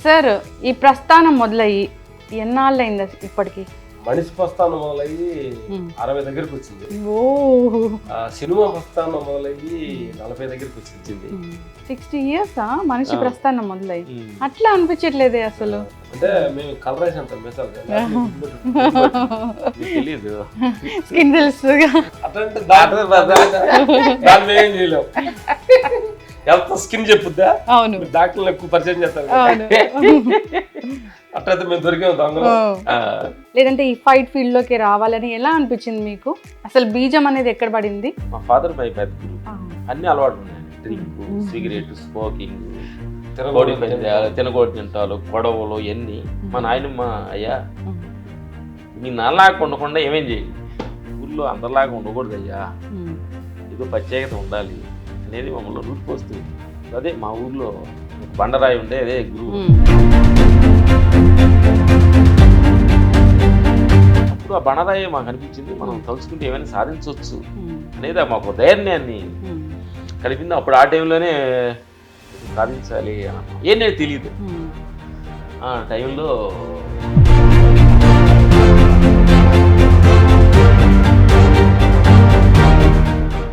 Sir ఈ ప్రస్థానం మొదలయ్యి ఎన్నాళ్ళైంది ఇప్పటికి? మనిషి ప్రస్థానం మొదలయ్యి 60 దగ్గరికి వచ్చింది. ఓ సినిమా ప్రస్థానం మొదలయ్యి 40 దగ్గరికి వచ్చింది. 60 years మనిషి ప్రస్థానం మొదలయ్యి అట్లా అనిపించట్లేదే అసలు. అంటే మేము కలరేసి అంటాం మిసాల్ తెలీదు. స్కిన్ తెలుస్తుందిగా. అట్లాంటి దాన్ని ఏం చేయలేం. ఎంత స్కిన్ చెప్పుద్దా? అవును, డాక్టర్లు ఎక్కువ పరిచయం చేస్తారు. అవును. అట్లయితే మేము దొరికాము దొంగలు. లేదంటే ఈ ఫైట్ ఫీల్డ్ లోకి రావాలని ఎలా అనిపించింది మీకు? అసలు బీజం అనేది ఎక్కడ పడింది? మా ఫాదర్ పై పెద్ద గురు. అన్ని అలవాటు ఉన్నాయి. డ్రింక్, సిగరెట్, స్మోకింగ్, కోడి పందాలు, తినగోడి తింటాలు, గొడవలు ఇవన్నీ. మా నాయనమ్మ అయ్యా మీ నాన్నలాగా ఉండకుండా ఏమేం చేయండి, ఊళ్ళో అందరిలాగా ఉండకూడదు అయ్యా, ఏదో ప్రత్యేకత ఉండాలి అనేది మమ్మల్ని రూట్పోస్తుంది. అదే మా ఊర్లో బండరాయి ఉంటే అదే గురువు. అప్పుడు ఆ బండరాయి మాకు అనిపించింది, మనం తలుచుకుంటే ఏమైనా సాధించవచ్చు అనేది మాకు ధైర్యాన్ని కలిపింది. అప్పుడు ఆ టైంలోనే సాధించాలి ఏం నేను తెలియదు. ఆ టైంలో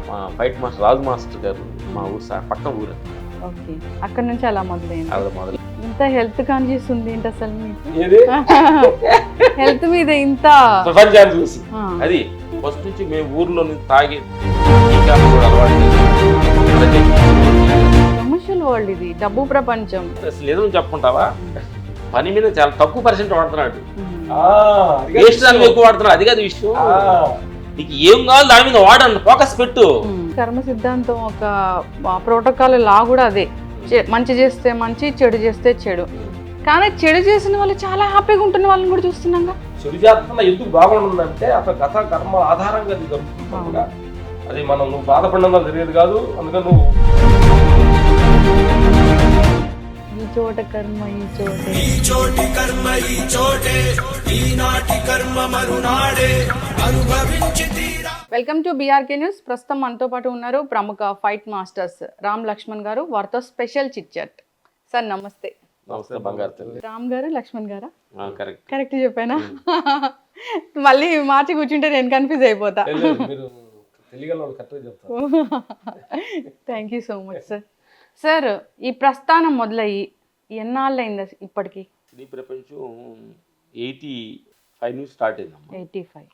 మా ఫైట్ మాస్టర్ రాజు మాస్టర్ గారు మా ఊరు పక్క ఊరు. ఓకే, అక్కడ నుంచి అలా మొదలైంది. అలా మొదలు ఇంత హెల్త్ కాన్షియస్ ఉంది ఏంటి అసలు మీకు? ఏది? హెల్త్ మీద ఇంత ప్రపంచాన్ని చూసి అది ఫస్ట్ నుంచి మేము ఊర్లో నుంచి తాగి అలవాటు. కమర్షియల్ వరల్డ్ ఇది, డబ్బు ప్రపంచం. అసలు ఏదో చెప్పుకుంటావా, పని మీద చాలా తక్కువ పర్సెంట్ వాడుతున్నాడు, అది వేస్ట్ దాని ఎక్కువ వాడుతున్నాడు. అది కాదు విషయం. నీకు ఏం కావాలి దాని మీద వాడండి, ఫోకస్ పెట్టు. కర్మ సిద్ధాంతం ఒక ప్రోటోకాల్ లా కూడా అదే. మంచి చేస్తే మంచి, చెడు చేస్తే చెడు. కానీ చెడు చేసిన వాళ్ళు చాలా హ్యాపీగా ఉంటున్న వాళ్ళని కూడా చూస్తున్నాగా. చెడు చేస్తున్నా ఎందుకు బాగుంటుందంటే అసలు గత కర్మ ఆధారంగా అది జరుగుతుంది. అది మనం నువ్వు బాధపడినందుకు తెలియదు కాదు. అందుకని నువ్వు ఈ చోట కర్మ ఈ చోటే, ఈ చోటి కర్మ ఈ చోటే, ఈనాటి కర్మ మరునాడే అనుభవించి తీరా. Welcome to BRK news. ప్రస్తుతం మనతో పాటు ఉన్నారు ప్రముఖ ఫైట్ మాస్టర్స్ రామ్ లక్ష్మణ్ గారు, వారితో స్పెషల్ చిట్ చాట్. సార్ నమస్తే. నమస్తే బంగారు తల్లి. రామ్ గారు, లక్ష్మణ్ గారా? కరెక్ట్ కరెక్ట్ చెప్పానా? మళ్ళీ మార్చి కూర్చుంటే నేను కన్ఫ్యూజ్ అయిపోతా. మీరు తెలియగల వాళ్ళు కరెక్ట్గా చెప్తారు. Thank you so much sir. Sir ఈ ప్రస్థానం మొదలయ్యి ఎన్నాళ్ళైంది ఇప్పటికి? ఈ ప్రపంచం 85 నుంచి స్టార్ట్ అయిందమ్మా. 85.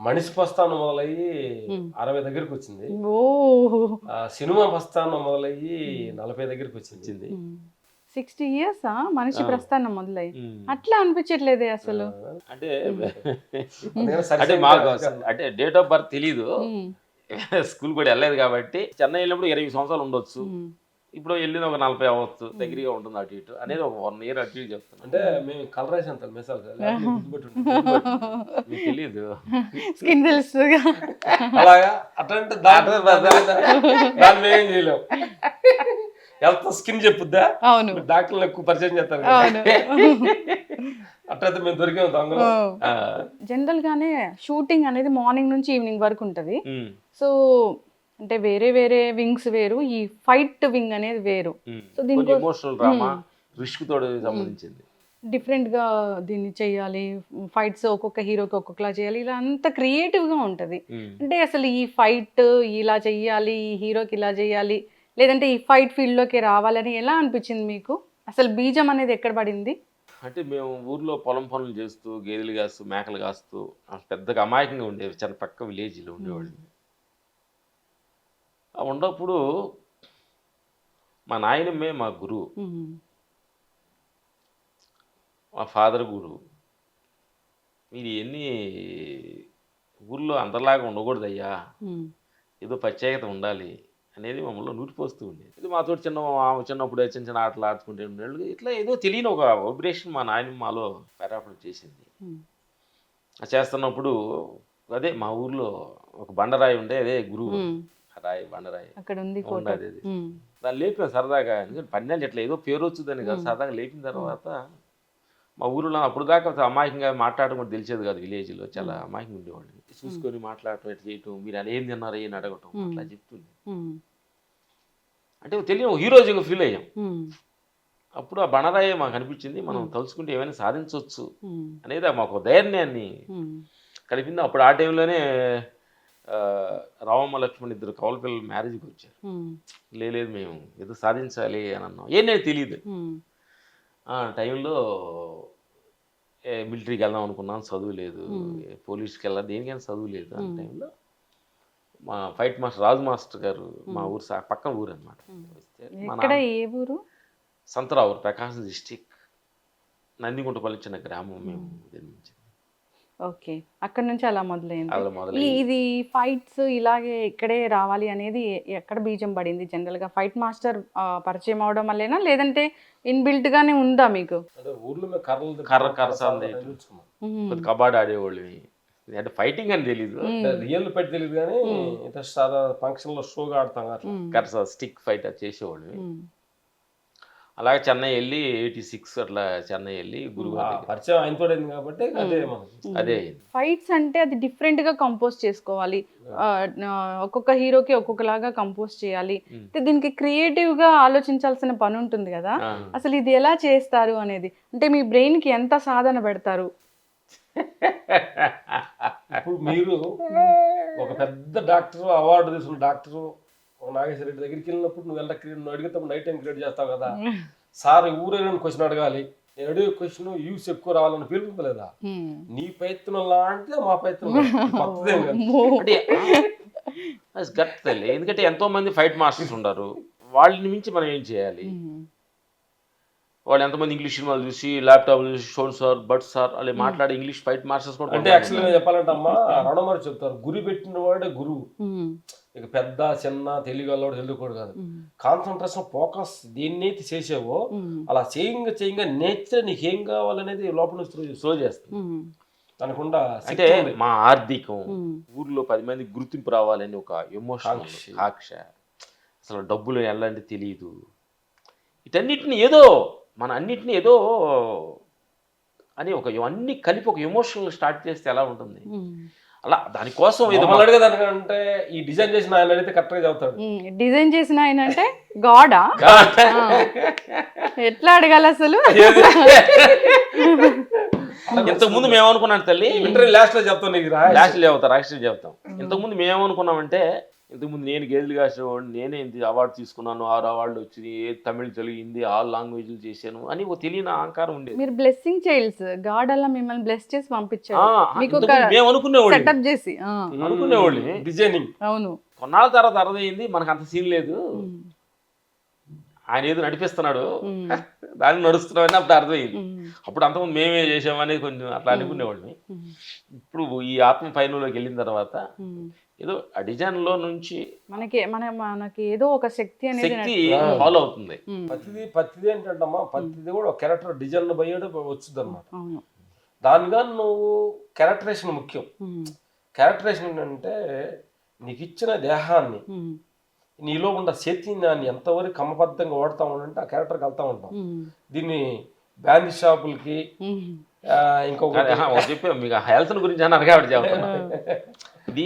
మనిషి ప్రస్థానం మొదలయ్యి 60 దగ్గరికి వచ్చింది. ఓ సినిమా ప్రస్థానం మొదలయ్యి 40 దగ్గరికి వచ్చింది. 60 years మనిషి ప్రస్థానం మొదలయ్యి అట్లా అనిపించట్లేదే అసలు. అంటే అంటే మాకు అంటే డేట్ ఆఫ్ బర్త్ తెలీదు, స్కూల్ కూడా వెళ్ళలేదు కాబట్టి. చెన్నై వెళ్ళినప్పుడు 20 సంవత్సరాలు ఉండొచ్చు, ఇప్పుడు వెళ్ళింది ఒక 40 అవ్వచ్చు, దగ్గరగా ఉంటుంది అటు ఇటు అనేది ఒక 1 year అటు ఇటు చెప్తాను. అంటే మేము కలరేసి అంటాం మిసాల్ మీకు తెలీదు. స్కిన్ తెలుస్తుందిగా. అలాగా అట్లాంటి దాన్ని ఏం చేయలేం. ఎంత స్కిన్ చెప్పుద్దా? అవును, డాక్టర్లు ఎక్కువ పరిచయం చేస్తారు. అవును. అట్లయితే మేము దొరికాము దొంగలు. జనరల్ గానే షూటింగ్ అనేది మార్నింగ్ నుంచి ఈవినింగ్ వరకు ఉంటది. సో అంటే వేరే వేరే వింగ్స్ వేరు, ఈ ఫైట్ వింగ్ అనేది వేరు. సో దీనికి ఎమోషనల్ డ్రామా, రిస్క్ తోటి సంబంధించింది. డిఫరెంట్ గా దీన్ని చేయాలి, ఫైట్స్ ఒక్కొక్క హీరోకి ఒక్కొక్కలా చేయాలి, ఇలా అంత క్రియేటివ్ గా ఉంటది. అంటే అసలు ఈ ఫైట్ ఇలా చెయ్యాలి, ఈ హీరోకి ఇలా చేయాలి, లేదంటే ఈ ఫైట్ ఫీల్డ్ లోకి రావాలని ఎలా అనిపించింది మీకు? అసలు బీజం అనేది ఎక్కడ పడింది? అంటే మేము ఊర్లో పొలం పనులు చేస్తూ, గేదెలు కాస్తూ, మేకలు కాస్తూ పెద్దగా అమాయకంగా ఉండేవి. చాలా పక్క విలేజ్లో ఉండేవాళ్ళు. ఉన్నప్పుడు మా నాయనమ్మే మా గురువు, మా ఫాదర్ గురువు. మీరు ఎన్ని ఊర్లో అందరిలాగా ఉండకూడదు అయ్యా, ఏదో ప్రత్యేకత ఉండాలి అనేది మమ్మల్ని నూటిపోస్తూ ఉండేది. ఇది మాతో చిన్నప్పుడు చిన్న చిన్న ఆటలు ఆడుకుంటే ఉండేవాళ్ళు. ఇట్లా ఏదో తెలియని ఒక వైబ్రేషన్ మా నాయనమ్మ మాలో పేరాపణ చేసింది. చేస్తున్నప్పుడు అదే మా ఊర్లో ఒక బండరాయి ఉండే అదే గురువు రాయి, బండరాయి అక్కడ ఉంది. దాన్ని లేపిన సరదాగా, ఎందుకంటే పన్నెండు ఇట్లా ఏదో పేరు వచ్చుదని కదా సరదాగా లేపిన తర్వాత మా ఊరిలో అప్పుడు దాకా అమాయకంగా మాట్లాడడం కూడా తెలిసేది కాదు. విలేజ్లో చాలా అమాయకంగా ఉండేవాళ్ళు. చూసుకొని మాట్లాడటం, ఎట్లా చేయటం, మీరు అలా ఏం తిన్నారు ఏం అడగటం, అట్లా చెప్తుంది. అంటే తెలియని హీరోజీగా ఫీల్ అయ్యాం. అప్పుడు ఆ బండరాయే మాకు అనిపించింది, మనం తలుచుకుంటే ఏమైనా సాధించవచ్చు అనేది మాకు ధైర్యాన్ని కలిపింది. అప్పుడు ఆ టైంలోనే రామమ్మ లక్ష్మణ్ ఇద్దరు కౌల పిల్లలు మ్యారేజ్కి వచ్చారు. లేదు మేము ఏదో సాధించాలి అని అన్నాం. ఏం తెలియదు. ఆ టైంలో మిలిటరీకి వెళ్దాం అనుకున్నాను, చదువు లేదు. పోలీస్కి వెళ్ళాలి, దేనికైనా చదువు లేదు. ఆ టైంలో మా ఫైట్ మాస్టర్ రాజు మాస్టర్ గారు, మా ఊరు పక్కన ఊరు అనమాట, సంతరావు, ప్రకాశం డిస్టిక్, నందిగుంటపల్లి చిన్న గ్రామం మేము జన్మించింది. ఓకే, అక్కడ నుంచి అలా మొదలైంది. అలా మొదలైంది. ఇది ఫైట్స్ ఇలాగే ఇక్కడే రావాలి అనేది ఎక్కడ బీజం పడింది? జనరల్ గా ఫైట్ మాస్టర్ పరిచయం అవడం వల్లేనా, లేదంటే ఇన్బిల్ట్ గానే ఉందా మీకు? ఊర్లో కర్రసాంది కబాడీ ఆడేవాళ్ళు, అంటే ఫైటింగ్ అని తెలీదు, రియల్ ఫైట్ తెలియదు కానీ ఫంక్షన్ లో షోగా ఆడతాం కదా, కర్రసా స్టిక్ ఫైట్ అది చేసేవాళ్ళు. అలాగే చెన్నై వెళ్ళి 86 అట్లా చెన్నై వెళ్ళి గురుగారు పరిచయం ఆయనతో కాబట్టి అదే ఫైట్స్ అంటే అది డిఫరెంట్ గా కంపోజ్ చేసుకోవాలి, ఒక్కొక్క హీరోకి ఒక్కొక్కలాగా కంపోజ్ చేయాలి. దీనికి క్రియేటివ్ గా ఆలోచించాల్సిన పని ఉంటుంది కదా, అసలు ఇది ఎలా చేస్తారు అనేది, అంటే మీ బ్రెయిన్ కి ఎంత సాధన పెడతారు? ఇప్పుడు మీరు ఒక పెద్ద డాక్టర్, అవార్డు తీసుకున్న డాక్టర్ నాగేశ్వర రెడ్డి దగ్గరికి వెళ్ళినప్పుడు నువ్వు అడిగితే నైట్ టైం క్రియేట్ చేస్తావు కదా, సార్ ఊరైనా క్వశ్చన్ అడగాలి, నేను అడిగే క్వశ్చన్ యూస్ ఎక్కువ రావాలని పేరుంది లేదా, నీ ప్రయత్నం లాంటిదే మా ప్రయత్నం, కొత్తదేం గట్టలే. ఎందుకంటే ఎంతో మంది ఫైట్ మాస్టర్స్ ఉన్నారు, వాళ్ళని మించి మనం ఏం చేయాలి? వాళ్ళు ఎంతమంది ఇంగ్లీష్ సినిమాలు చూసి ల్యాప్టాప్ చూసి షోన్ సార్ బట్ సార్ అలా మాట్లాడే ఇంగ్లీష్ ఫైట్ మాస్టర్స్ కూడా అంటే యాక్చువల్గా చెప్పాలంటే అమ్మా రణమరి చెప్తారు, గురి పెట్టిన వాడే గురువు. ఇక పెద్ద చిన్న తెలియగలవాడు తెలుగుకోడు కాదు, కాన్సన్ట్రేషన్ ఫోకస్ దేన్నైతే చేసేవో అలా చేయంగా నేచర్ నీకు ఏం కావాలనేది లోపల నుంచి స్లో చేస్తుంది. అనుకుండా అంటే మా ఆర్థికం, ఊర్లో 10 మంది గుర్తింపు రావాలని ఒక ఎమోషన్, కాక్ష, అసలు డబ్బులు ఎలాంటి తెలియదు, వీటన్నిటిని ఏదో మన అన్నిటిని ఏదో అని అన్ని కలిపి ఒక ఎమోషనల్ స్టార్ట్ చేస్తే ఎలా ఉంటుంది? అలా దానికోసం ఏదో అంటే ఈ డిజైన్ చేసిన ఆయన అయితే కరెక్ట్గా చెప్తాడు. డిజైన్ చేసిన ఆయన అంటే గాడా? ఎట్లా అడగాలి అసలు? ఇంతకు ముందు మేమనుకున్నాం తల్లి, లాస్ట్ లో చెప్తాం, లాస్ట్ లో చెప్తాం. ఇంతకు ముందు మేమేమనుకున్నామంటే, ఇంతకుముందు నేను గేదెలు కాసేవాడిని, నేనే ఇంత అవార్డు తీసుకున్నాను, 6 అవార్డులు వచ్చినాయి, తమిళ తెలుగు హిందీ ఆల్ లాంగ్వేజ్లు చేశాను అని ఒక తెలియని అహంకారం ఉండేది. మీరు బ్లెస్సింగ్ చైల్డ్స్, గాడ్ అలా మిమ్మల్ని బ్లెస్ చేసి పంపించారు, మీకు మేము సెటప్ చేసి అనుకునేవాళ్ళు డిజైనింగ్. అవును, కొన్నాళ్ళ తర్వాత అర్థమైంది మనకు అంత సీన్ లేదు, ఆయన ఏదో నడిపిస్తున్నాడు, దాన్ని నడుస్తున్నామని అప్పుడు అర్థమైంది. అప్పుడు అంతకుముందు మేమే చేసామనేది కొంచెం అట్లా అనుకునేవాళ్ళని. ఇప్పుడు ఈ ఆత్మ పైనలోకి వెళ్ళిన తర్వాత ఏదో ఆ డిజైన్ లో నుంచి మనకి ఏదో ఒక శక్తి ఫాలో అవుతుంది. పత్తిది ఏంటంటమ్మా, పత్తిది కూడా ఒక క్యారెక్టర్ డిజైన్ బయట వచ్చింది అనమాట. దానిగా నువ్వు క్యారెక్టరేషన్ ముఖ్యం. క్యారెక్టరేషన్ అంటే నీకు ఇచ్చిన దేహాన్ని, నీలో ఉన్న చైతన్యాన్ని ఎంతవరకు క్రమబద్ధంగా వాడుతూ ఉంటే ఆ క్యారెక్టర్కి వెళ్తూ ఉంటాం. దీన్ని బ్యాండ్ షాపులకి ఇంకొకటి చెప్పి మీకు హెల్త్ గురించి అన్నారు కాబట్టి చెప్తున్నా. ఇది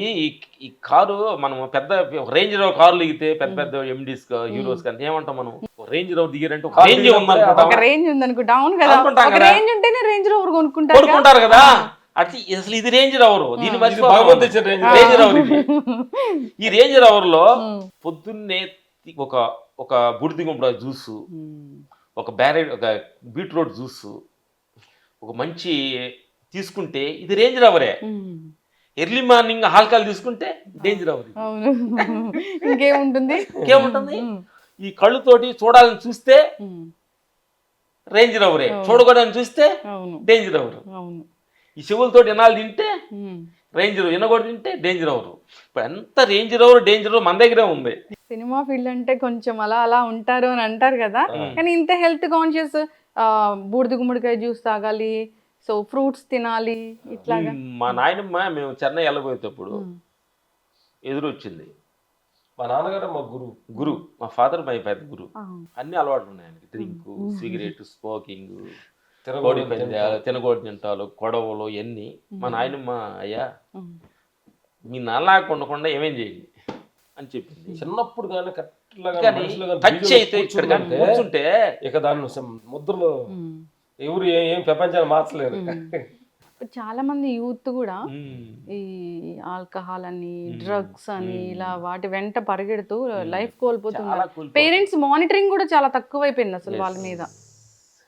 ఈ కారు మనం పెద్ద రేంజ్ రోవర్ కార్లు దిగితే పెద్ద పెద్ద ఎండీస్ హీరోస్ కానీ ఏమంటాం మనం, రేంజ్ రోవర్ దిగారంటే ఒక రేంజ్ ఉందనుకుంటా. అవును కదా, ఒక రేంజ్ ఉంటేనే రేంజ్ రోవర్ కొనుక్కుంటారు కదా. అట్లా అసలు ఇది రేంజ్ రోవర్, దీన్ని రేంజ్ రోవర్ ఇది. ఈ రేంజ్ రోవర్ లో పొద్దున్నే ఒక బుడిది గుంపడ జ్యూస్, ఒక బీట్రూట్ జ్యూస్, ఒక మంచి తీసుకుంటే ఇది రేంజ్ రోవరే. ఎర్లీ మార్నింగ్ ఆల్కహాల్ తీసుకుంటే డేంజర్ అవుతుంది. ఇంకేముంటుంది? ఈ కళ్ళుతోటి చూడాలని చూస్తే రేంజ్ రోవరే, చూడకూడదని చూస్తే డేంజర్ రోవర్. ఈ చెవులతో వినాలి తింటే రేంజ్ రోవర్, వినకూడదు తింటే డేంజర్ రోవర్. ఇప్పుడు ఎంత రేంజ్ రోవర్ డేంజర్ రోవర్ మన దగ్గరే ఉంది. సినిమా ఫీల్డ్ అంటే కొంచెం అలా ఉంటారు అని అంటారు కదా, కానీ ఇంత హెల్త్ కాన్షియస్, బూడిద గుమ్మడికాయ జ్యూస్ తాగాలి, సో ఫ్రూట్స్ తినాలి ఇట్లాగా. మా నాయనమ్మ మేము చెన్నై వెళ్ళబోయేటప్పుడు ఎదురొచ్చింది. మా నాన్నగారు మా గురువు, మా ఫాదర్ మై పెద్ద గురువు. అన్ని అలవాట్లు ఉన్నాయి ఆయనకి, డ్రింక్, సిగరెట్, స్మోకింగ్, కోడి పందాలు, తినగోడి తింటాలు, గొడవలు ఎన్ని. మా నాయనమ్మ, అయ్యా మీ నాన్నలాగా ఉండకుండా ఏమేం చేయండి, అని చెప్పింది. చిన్నప్పుడు కానీ కరెక్ట్గా కానీ టచ్ అయితే ఇక్కడ కానీ కూర్చుంటే ఇక దాన్ని ముద్రలో ఎవరు ఏం ప్రపంచాన్ని మార్చలేరు. చాలా మంది యూత్ కూడా ఈ ఆల్కహాల్ అని డ్రగ్స్ అని ఇలా వాటి వెంట పరిగెడుతూ లైఫ్ కోల్పోతున్నారు. పేరెంట్స్ మానిటరింగ్ కూడా చాలా తక్కువైపోయింది అసలు వాళ్ళ మీద.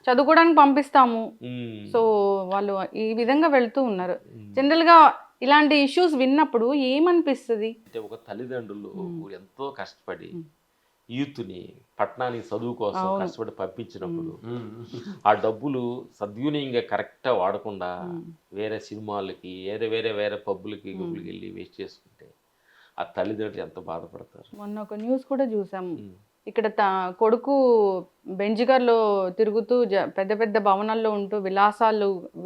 చదువుకోవడానికి పంపిస్తాము, సో వాళ్ళు ఈ విధంగా వెళ్తూ ఉన్నారు. జనరల్ గా ఇలాంటి ఇష్యూస్ విన్నప్పుడు ఏమనిపిస్తుంది? అంటే ఒక తల్లిదండ్రులు ఎంతో కష్టపడి యూత్ని పట్టణానికి చదువు కోసం కష్టపడి పంపించినప్పుడు ఆ డబ్బులు సద్వినియోగంగా కరెక్ట్గా వాడకుండా వేరే సినిమాలకి వేరే పబ్బులకి గుబ్బులకి వెళ్ళి వేస్ట్ చేసుకుంటే ఆ తల్లిదండ్రులు ఎంత బాధపడతారు. మొన్న ఒక న్యూస్ కూడా చూసాము, ఇక్కడ కొడుకు బెంజిగర్లో తిరుగుతూ పెద్ద పెద్ద భవనాల్లో ఉంటూ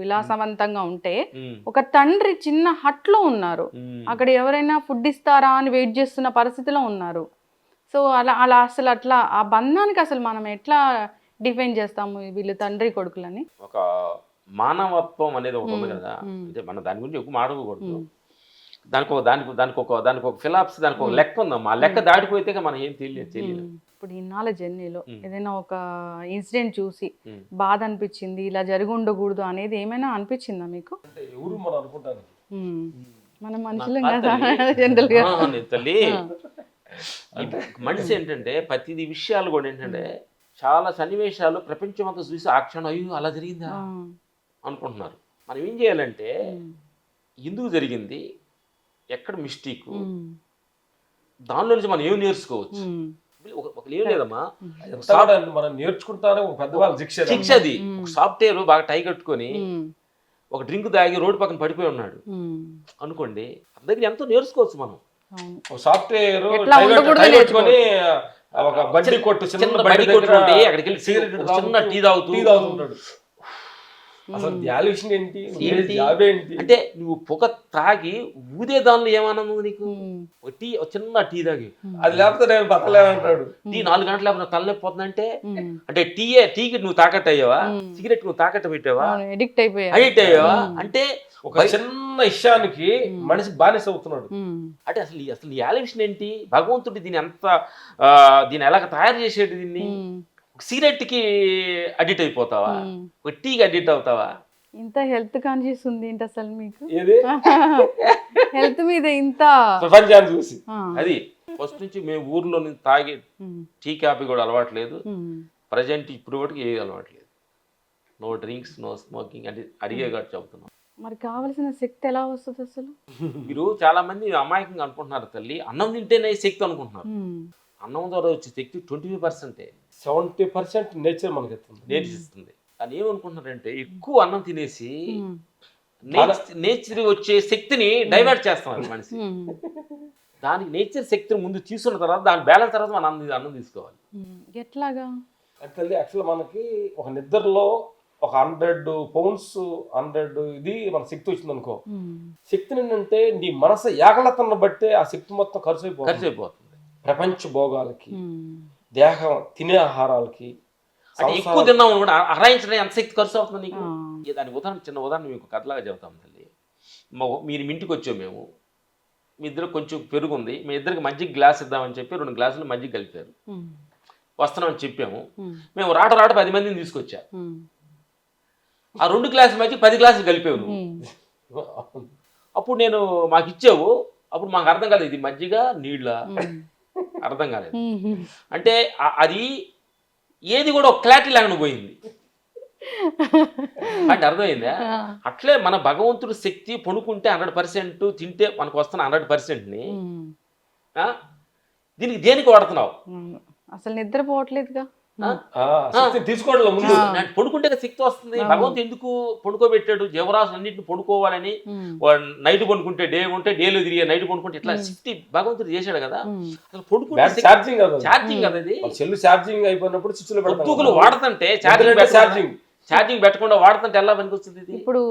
విలాసవంతంగా ఉంటే ఒక తండ్రి చిన్న హట్లో ఉన్నారు. అక్కడ ఎవరైనా ఫుడ్ ఇస్తారా అని వెయిట్ చేస్తున్న పరిస్థితిలో ఉన్నారు. సో అలా అసలు అట్లా ఆ బంధానికి అసలు మనం ఎట్లా డిఫైన్ చేస్తాము వీళ్ళు తండ్రి కొడుకులని? ఒక మానవత్వం అనేది ఒకటి ఉంది కదా, అంటే మనం దాని గురించి ఎక్కువ మాట్లాడకూడదు. దానికి ఒక ఫిలాప్స్, దానికి ఒక లెక్క ఉందమ్మా. ఆ లెక్క దాటిపోతే మనం ఏం తెలియదు. ఇప్పుడు ఇన్నాళ్ళ జర్నీలో ఏదైనా ఒక ఇన్సిడెంట్ చూసి బాధ అనిపించింది, ఇలా జరిగి ఉండకూడదు అనేది ఏమైనా అనిపించిందా మీకు? అంటే ఎవరు మనం అనుకుంటాను, మనం మనుషులం కదా జనరల్ గా. తల్లి మనిషి ఏంటంటే ప్రతిదీ విషయాలు కూడా ఏంటంటే చాలా సన్నివేశాలు ప్రపంచం అంతా చూసి ఆ క్షణం అయ్యో అలా జరిగిందా అనుకుంటున్నారు. మనం ఏం చేయాలంటే ఎందుకు జరిగింది, ఎక్కడ మిస్టేక్, దానిలో నుంచి మనం ఏం నేర్చుకోవచ్చు. ఏం లేదమ్మా, మనం నేర్చుకుంటానే ఒక పెద్దవాళ్ళ శిక్ష. అది ఒక సాఫ్ట్వేర్ బాగా టై కట్టుకొని ఒక డ్రింక్ తాగి రోడ్డు పక్కన పడిపోయి ఉన్నాడు అనుకోండి, దగ్గర ఎంతో నేర్చుకోవచ్చు మనం. సాఫ్ట్వేర్ ఒక బండి కొట్టు చిన్న బండి కొట్టుకుంటే అక్కడికి వెళ్ళి సిగరెట్ చిన్న టీ తాగుతుంటాడు. అసలు వాల్యుయేషన్ ఏంటి, అంటే నువ్వు పొగ తాగి ఊదే దానిలో ఏమన్నా నీకు చిన్న టీ తాగి అది లేకపోతే నేను బతలేనంటాడు. టీ 4 గంటలు లేకపోతే తలనొప్పిపోతుందంటే అంటే టీకి నువ్వు తాకట్టు అయ్యావా, సిగరెట్ నువ్వు తాకట్టు పెట్టావా, అడిక్ట్ అయ్యావా, అంటే ఒక చిన్న విషయానికి మనిషి బానిస అవుతున్నాడు. అంటే అసలు ఈ ఆలోచన ఏంటి, భగవంతుడి దీన్ని ఎలా తయారు చేసేది, దీన్ని సిగరెట్ కి అడిక్ట్ అయిపోతావా, ఒక టీకి అడిక్ట్ అవుతావా? ఇంత హెల్త్ కాన్షియస్ ఉంది ఏంటి అసలు మీకు? ఏది హెల్త్ మీద ఇంత ప్రపంచాన్ని చూసి. అది ఫస్ట్ నుంచి మేము ఊర్లో తాగి టీ కాఫీ కూడా అలవాట్లేదు, ప్రజెంట్ ఇప్పుడు కూడా ఏది అలవాట్లేదు. నో డ్రింక్స్, నో స్మోకింగ్ అంటే అడిగే కాదు చెబుతున్నాం. మరి కావలసిన శక్తి ఎలా వస్తుంది అసలు? మీరు చాలా మంది అమాయకంగా అనుకుంటున్నారు తల్లి, అన్నం తింటేనే శక్తి అనుకుంటున్నారు. అన్నం ద్వారా వచ్చే శక్తి 25%, 70% నేచర్ మనకి నేర్పిస్తుంది. అని ఏమనుకుంటున్నారంటే ఎక్కువ అన్నం తినేసి నేచర్ వచ్చే శక్తిని డైవర్ట్ చేస్తున్నారు మనిషి. దానికి నేచర్ శక్తిని ముందు తీసుకున్న తర్వాత దాని బ్యాలెన్స్ తర్వాత మనం అన్నం తీసుకోవాలి. ఎట్లాగా అంటే యాక్చువల్ మనకి ఒక నిద్రలో ఒక 100 పౌండ్స్ 100 ఇది మన శక్తి వచ్చింది అనుకో, శక్తిని ఏంటంటే నీ మనసు ఏకలతను బట్టే ఆ శక్తి మొత్తం ఖర్చు అయిపోతుంది. ప్రపంచ భోగాలకి, దేహం తినే ఆహారాలకి. అంటే ఎక్కువ తిన్నాము కూడా అరాయించడం ఎంత శక్తి ఖర్చు అవుతుంది నీకు. దాని చిన్న ఉదాహరణ మీకు కథలాగా చెబుతాం తల్లి. మీరు ఇంటికి వచ్చాము, మేము మీ ఇద్దరు కొంచెం పెరుగుంది, మీ ఇద్దరికి మజ్జిగ గ్లాస్ ఇద్దామని చెప్పి 2 గ్లాసులు మజ్జిగ కలిపారు. వస్తున్నామని చెప్పాము, మేము రాట 10 మందిని తీసుకొచ్చా. ఆ 2 గ్లాసుల మధ్య 10 గ్లాసులు కలిపావు నువ్వు. అప్పుడు మాకు ఇచ్చావు, అప్పుడు మాకు అర్థం కాలేదు ఇది మజ్జిగ నీళ్ళ, అర్థం కాలేదు. అంటే అది ఏది కూడా ఒక క్లారిటీ లేకుండా పోయింది అంటే అర్థమైందా? అట్లే మన భగవంతుడి శక్తి పడుకుంటే 100%, తింటే మనకు వస్తున్న 100%ని దీనికి దేనికి వాడుతున్నావు? అసలు నిద్రపోవట్లేదుగా, తీసుకోవడం ముందు పడుకుంటే శక్తి వస్తుంది. భగవంతుడు ఎందుకు పడుకోబెట్టాడు? జీవరాశులు అన్నింటిని పడుకోవాలని. నైట్ పడుకుంటే డే ఉంటే డేలో తిరిగే, నైట్ పడుకుంటే ఇట్లా శక్తి భగవంతుడు చేశాడు కదా. అసలు పడుకుంటే ఛార్జింగ్ కదా, ఇది సెల్ ఛార్జింగ్ అయిపోయినప్పుడు స్విచ్లు వాడుతుంటే ఛార్జింగ్ పెట్టకుండా వాడుతుంటే ఎలా పనికొస్తుంది ఇది? ఇప్పుడు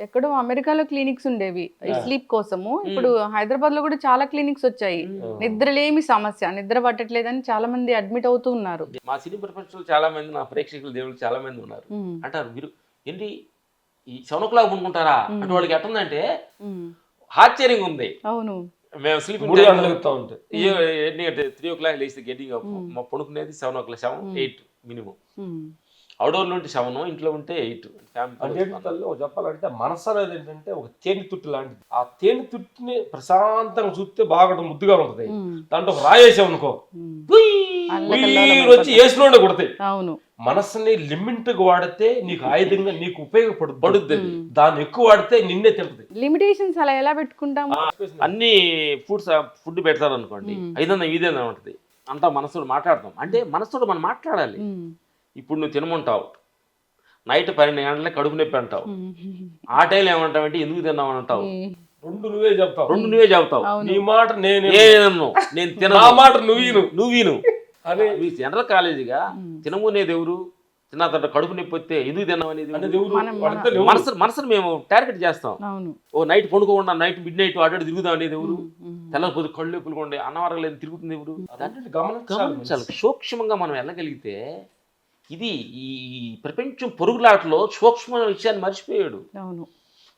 ఎక్కడో అమెరికాలో క్లినిక్స్ ఉండేవి ఈ స్లీప్ కోసము, ఇప్పుడు హైదరాబాద్ లో కూడా చాలా క్లినిక్స్ వచ్చాయి. నిద్రలేమి సమస్య, నిద్ర పట్టట్లేదని చాలా మంది అడ్మిట్ అవుతూ ఉన్నారు. మా సినీ ప్రపంచంలో చాలా మంది, నా ప్రేక్షకులు దేవుళ్ళు చాలా మంది ఉన్నారు. అంటారు మీరు ఏంటి ఈ 7 o'clock పడుకుంటారా అంటే వాళ్ళకి ఎట్టుందంటే ఆశ్చర్యంగా ఉంది. అవును, మేము స్లీపింగ్ 3 గంటలు ఎక్కుతా ఉంటాయి. ఎన్ని 3 o'clock లేచి గెట్టింగ్ అప్. మా పడుకునేది 7 o'clock, 7, 8 మినిమం. అవుట్డోర్లో ఉంటే 7, ఇంట్లో ఉంటే 8. అంటే తల్లి చెప్పాలంటే మనసు అనేది ఏంటంటే ఒక తేనె తుట్టు లాంటిది. ఆ తేనె తుట్టిని ప్రశాంతంగా చూస్తే బాగా ముద్దుగా ఉంటుంది. దాంట్లో ఒక రాయేసాం అనుకో, వచ్చి వేసినోడే కొడతాయి. అవును, మనసుని లిమిట్ గా వాడితే నీకు ఆయుధంగా నీకు ఉపయోగపడుతుంది. దాన్ని ఎక్కువ వాడితే నిన్నే తింటది. లిమిటేషన్స్ అలా ఎలా పెట్టుకుంటాం? అన్ని ఫుడ్ పెడతారు అనుకోండి, 500 ఇదేనా ఉంటుంది అంతా మనసులో మాట్లాడతాం. అంటే మనసులో మనం మాట్లాడాలి. ఇప్పుడు నువ్వు తినమంటావు, నైట్ 12 గంటలకి కడుపు నొప్పి అంటావు. ఆ టైంలో ఏమంటావు అంటే ఎందుకు తిన్నావు అంటావు. 2 నువ్వే చెప్తావు. నీ మాట నేను తిన మాట నువ్వు అని మీ జనరల్ కాలేజీగా తినమునేది ఎవరు, తిన్న తర్వాత కడుపు నొప్పి వస్తే ఎందుకు తిన్నావు అనేది మనసును మేము టార్గెట్ చేస్తాం. ఓ నైట్ పండుకోకుండా నైట్ మిడ్ నైట్ అటు తిరుగుదాం అనేది ఎవరు, తెల్లపోతే కళ్ళు నొప్పులు కొండే అన్నవరం లేదు తిరుగుతుంది ఎవరు. గమనించాలి. సూక్ష్మంగా మనం వెళ్ళగలిగితే ఇది ఈ ప్రపంచం పొరుగులాటలో సూక్ష్మ విషయాన్ని మర్చిపోయాడు.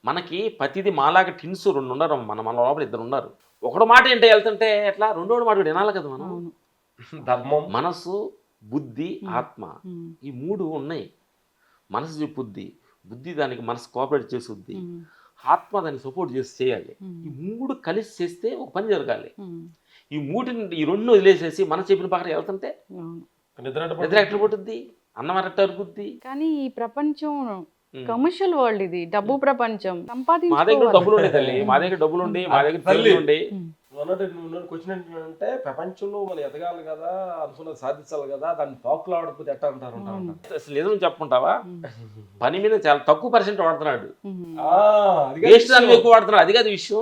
మనకి ప్రతిదీ మాలాగా టిన్స్ 2 ఉన్నారు, మన లోపల 2 ఉన్నారు. ఒకడు మాట ఏంటో వెళ్తుంటే ఎట్లా, రెండోడు మాట వినాలి కదా మనం. ధర్మం, మనసు, బుద్ధి, ఆత్మ, ఈ 3 ఉన్నాయి. మనసు చెప్పుద్ది, బుద్ధి దానికి మనసు కోఆపరేట్ చేస్తుంది, ఆత్మ దాన్ని సపోర్ట్ చేసి చేయాలి. ఈ 3 కలిసి చేస్తే ఒక పని జరగాలి. ఈ 2 వదిలేసేసి మనం చెప్పిన పక్కన వెళ్తుంటే నిద్ర ఎట్లా పట్టుద్ది, అన్నం ఎట్లా అరుగుద్ది. కానీ ఈ ప్రపంచం కమర్షియల్ వరల్డ్, ఇది డబ్బు ప్రపంచం. మా దగ్గర డబ్బులు ఉండే తల్లి, మా దగ్గర డబ్బులు ఉండి, మా దగ్గర తల్లి ఉండి. క్వశ్చన్ ఏంటంటే ప్రపంచంలో మనం ఎదగాలి కదా, అనుకున్నది సాధించాలి కదా, దాన్ని పాపులు ఆడకపోతే ఎట్లా అంటారు. అసలు నిజం చెప్పుకుంటావా, పని మీద చాలా తక్కువ % వాడుతున్నాడు, వేస్ట్ దాని ఎక్కువ వాడుతున్నాడు. అది కాదు విషయం.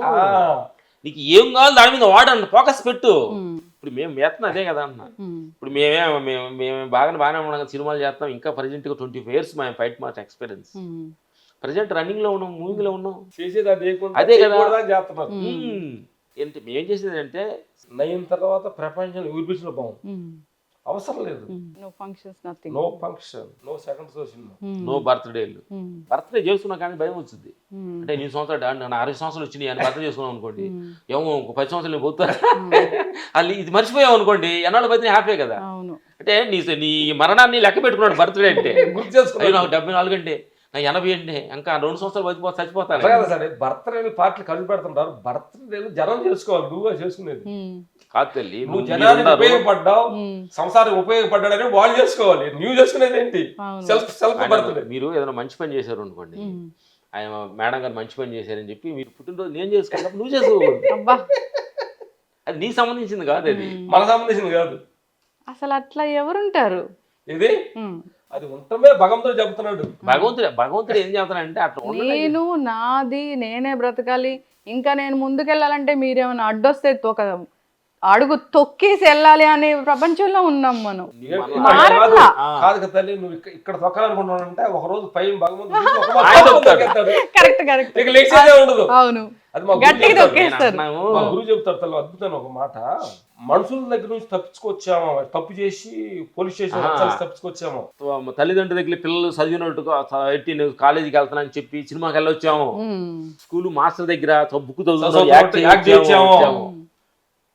నీకు ఏం కావాలి దాని మీద వాడండి, ఫోకస్ పెట్టు. ఇప్పుడు మేము వేస్తున్నాం అదే కదా అన్న. ఇప్పుడు మేము బాగానే ఉన్నాం, సినిమాలు చేస్తాం. ఇంకా ప్రజెంట్గా 25 years మా fight March experience. Present running లో ఉన్నాం, మూవీలో ఉన్నాం, అదే కదా చేస్తున్నారు. ఏంటి మేం చేసేది అంటే 9 తర్వాత ప్రపంచం ఊరిపించిన బాగుంది, అవసరం లేదు. No function, no second show cinema, no బర్త్డేలు. బర్త్డే చేసుకున్నా కానీ భయం వచ్చింది. అంటే 8 సంవత్సరాలు, 60 సంవత్సరాలు వచ్చినాయి అని బర్త్డే చేసుకున్నాం అనుకోండి, ఏమో 10 సంవత్సరాలు పోతారు అది ఇది మర్చిపోయావు అనుకోండి, ఎన్నాళ్ళు బతిని హ్యాపీ కదా. అంటే నీ మరణాన్ని లెక్క పెట్టుకున్నాడు బర్త్డే అంటే. గుర్తు చేసుకున్నాడు నాకు 74 అంటే నా 80 అంటే ఇంకా 2 సంవత్సరాలు చచ్చిపోతాను కదా. సరే బర్త్డే పార్టీలు కలిసి పెడుతుంటారు, బర్త్డేలు జనం చేసుకోవాలి, నువ్వుగా చేసుకునేది కాదు తల్లి. నువ్వు జనానికి ఉపయోగపడ్డావు, సంసారం ఉపయోగపడ్డాడని వాళ్ళు చేసుకోవాలి, నువ్వు చేసుకునేది ఏంటి? Self birthday. మీరు ఏదైనా మంచి పని చేశారు అనుకోండి, ఆయన మేడం గారు మంచి పని చేశారని చెప్పి మీరు పుట్టినరోజు నేను చేసుకున్నప్పుడు నువ్వు చేసుకోవాలి. అది నీకు సంబంధించింది కాదు, అది మన సంబంధించింది కాదు. అసలు అట్లా ఎవరుంటారు? ఇది అది ఉంటమే భగవంతుడు చెబుతున్నాడు. భగవంతుడు ఏం చెబుతున్నాడంటే అట్లా నేను నాది నేనే బ్రతకాలి, ఇంకా నేను ముందుకెళ్ళాలంటే మీరేమైనా అడ్డొస్తే అడుగు తొక్కేసి వెళ్ళాలి అనే ప్రపంచంలో ఉన్నాం మనం. కాదు కదా తల్లి, నువ్వు ఇక్కడ తొక్కాలనుకుంటున్నావు అంటే ఒక రోజు పై భగవంతుడు ఉండదు. అవును, అది మా గురువు చెప్తారు తల్లి అద్భుతమైన ఒక మాట. మనుషుల దగ్గర నుంచి తప్పించుకొచ్చామో, తప్పు చేసి పోలీస్ స్టేషన్ తప్పించుకొచ్చామో, తల్లిదండ్రుల దగ్గర పిల్లలు చదివినట్టుగా కాలేజీకి వెళ్తానని చెప్పి సినిమాకి వెళ్ళొచ్చాము, స్కూల్ మాస్టర్ దగ్గర బుక్ చదువుతాము,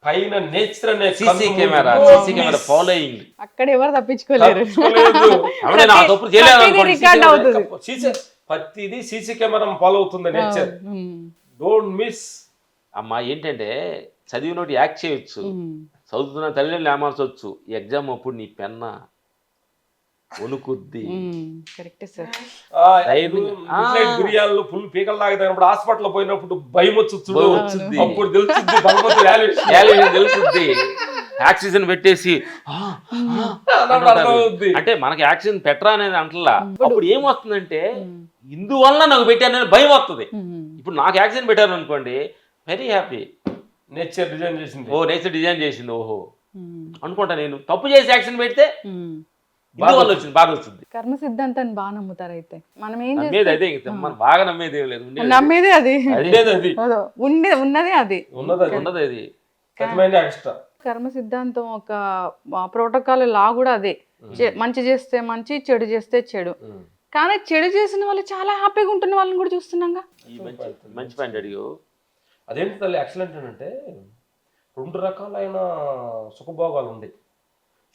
పైన నేచర్ అనే సీసీ కెమెరా ఫాలోయింగ్, అక్కడ ఎవరు తప్పించుకోలేరు. ప్రతిదీ సీసీ కెమెరా ఫాలో అవుతుంది నేచర్. Don't miss. అమ్మా ఏంటంటే చదివినోటి యాక్ట్ చేయొచ్చు, చదువుతున్న తల్లిదండ్రులు ఏమార్చవచ్చు, ఎగ్జామ్ అప్పుడు నీ పెన్న వణుకుద్ది. బిర్యానీలు ఫుల్ పీకలు తాగుతాయినప్పుడు హాస్పిటల్ పోయినప్పుడు భయం వచ్చింది, అప్పుడు తెలుస్తుంది. ఆక్సిజన్ పెట్టేసి అంటే మనకి ఆక్సిజన్ పెట్టరా అనేది అంటలా. అప్పుడు ఏమొస్తుందంటే ఇందువల్ల నాకు పెట్టానని భయం వస్తుంది. ఇప్పుడు నాకు ఆక్సిజన్ పెట్టారు అనుకోండి, వెరీ హ్యాపీ. నేచర్ డిజైన్ చేసింది, నేచర్ డిజైన్ చేసింది, ఓహో అనుకుంటా. నేను తప్పు చేసి యాక్సిడెంట్ పెడితే బాధ వచ్చింది. కర్మ సిద్ధాంతాన్ని బాగా నమ్ముతారు అయితే. మనం ఏం అదే మనం బాగా నమ్మేది ఏం లేదు, నమ్మేదే అది, ఉన్నదే అది, ఉన్నది అది. కర్మ సిద్ధాంతం ఒక ప్రోటోకాల్ లా కూడా అదే. మంచి చేస్తే మంచి, చెడు చేస్తే చెడు. కానీ చెడు చేసిన వాళ్ళు చాలా హ్యాపీగా ఉంటున్న వాళ్ళని కూడా చూస్తున్నాగా. మంచి పాయింట్ అడిగావు. అదేంటి తల్లి ఎక్సలెంట్ అంటే 2 రకాలైన సుఖభోగాలు ఉన్నాయి.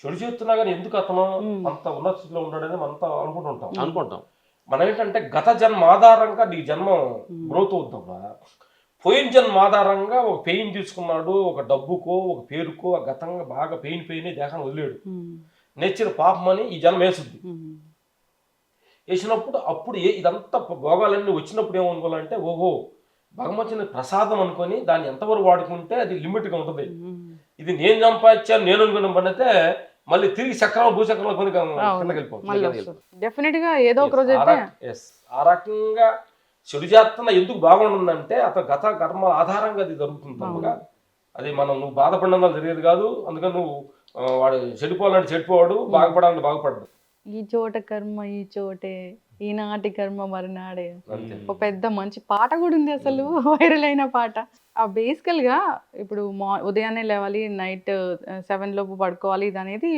చెడు చేస్తున్నా కానీ ఎందుకు అతను అంత ఉన్నత స్థితిలో ఉన్నాడని మనతో అనుకుంటుంటాం. మనం ఏంటంటే గత జన్మ ఆధారంగా నీ జన్మ గ్రోత్ అవుతుందా, పోయిన జన్మ ఆధారంగా ఒక పెయిన్ తీసుకున్నాడు, ఒక డబ్బుకో ఒక పేరుకో గతంగా బాగా పెయిన్ దేహాన్ని వదిలేడు, నేచర్ పాపమని ఈ జన్మ వేసుద్ది. వేసినప్పుడు అప్పుడు ఇదంతా భోగాలన్నీ వచ్చినప్పుడు ఏమనుకోవాలంటే ఓహో భగవంతుని ప్రసాదం అనుకొని దాన్ని ఎంతవరకు వాడుకుంటే అది లిమిట్గా ఉంటుంది. ఇది నేను సంపాదించాను నేను అనుకున్న పని అయితే మళ్ళీ తిరిగి చక్రం భూచక్రంలో కొని కిందకి వెళ్ళిపోతుంది. డెఫినెట్ గా ఏదో ఒక రోజు అయితే ఆ రకంగా చెడు చేస్తున్న ఎందుకు బాగుంటుందంటే అతను గత కర్మ ఆధారంగా అది జరుగుతుంది తప్పగా అది నువ్వు బాధపడినందుకు జరిగేది కాదు. అందుకని నువ్వు వాడు చెడిపోవాలంటే చెడిపోవాడు, బాగుపడాలంటే బాగుపడ్డాడు. ఈ చోట కర్మ ఈ చోటే, ఈనాటి కర్మ మరునాడే, ఒక పెద్ద మంచి పాట కూడా ఉంది అసలు, వైరల్ అయిన పాట. బేసికల్ గా ఇప్పుడు ఉదయాన్నే లేవాలి, నైట్ 7 లోపు పడుకోవాలి, ఇది అనేది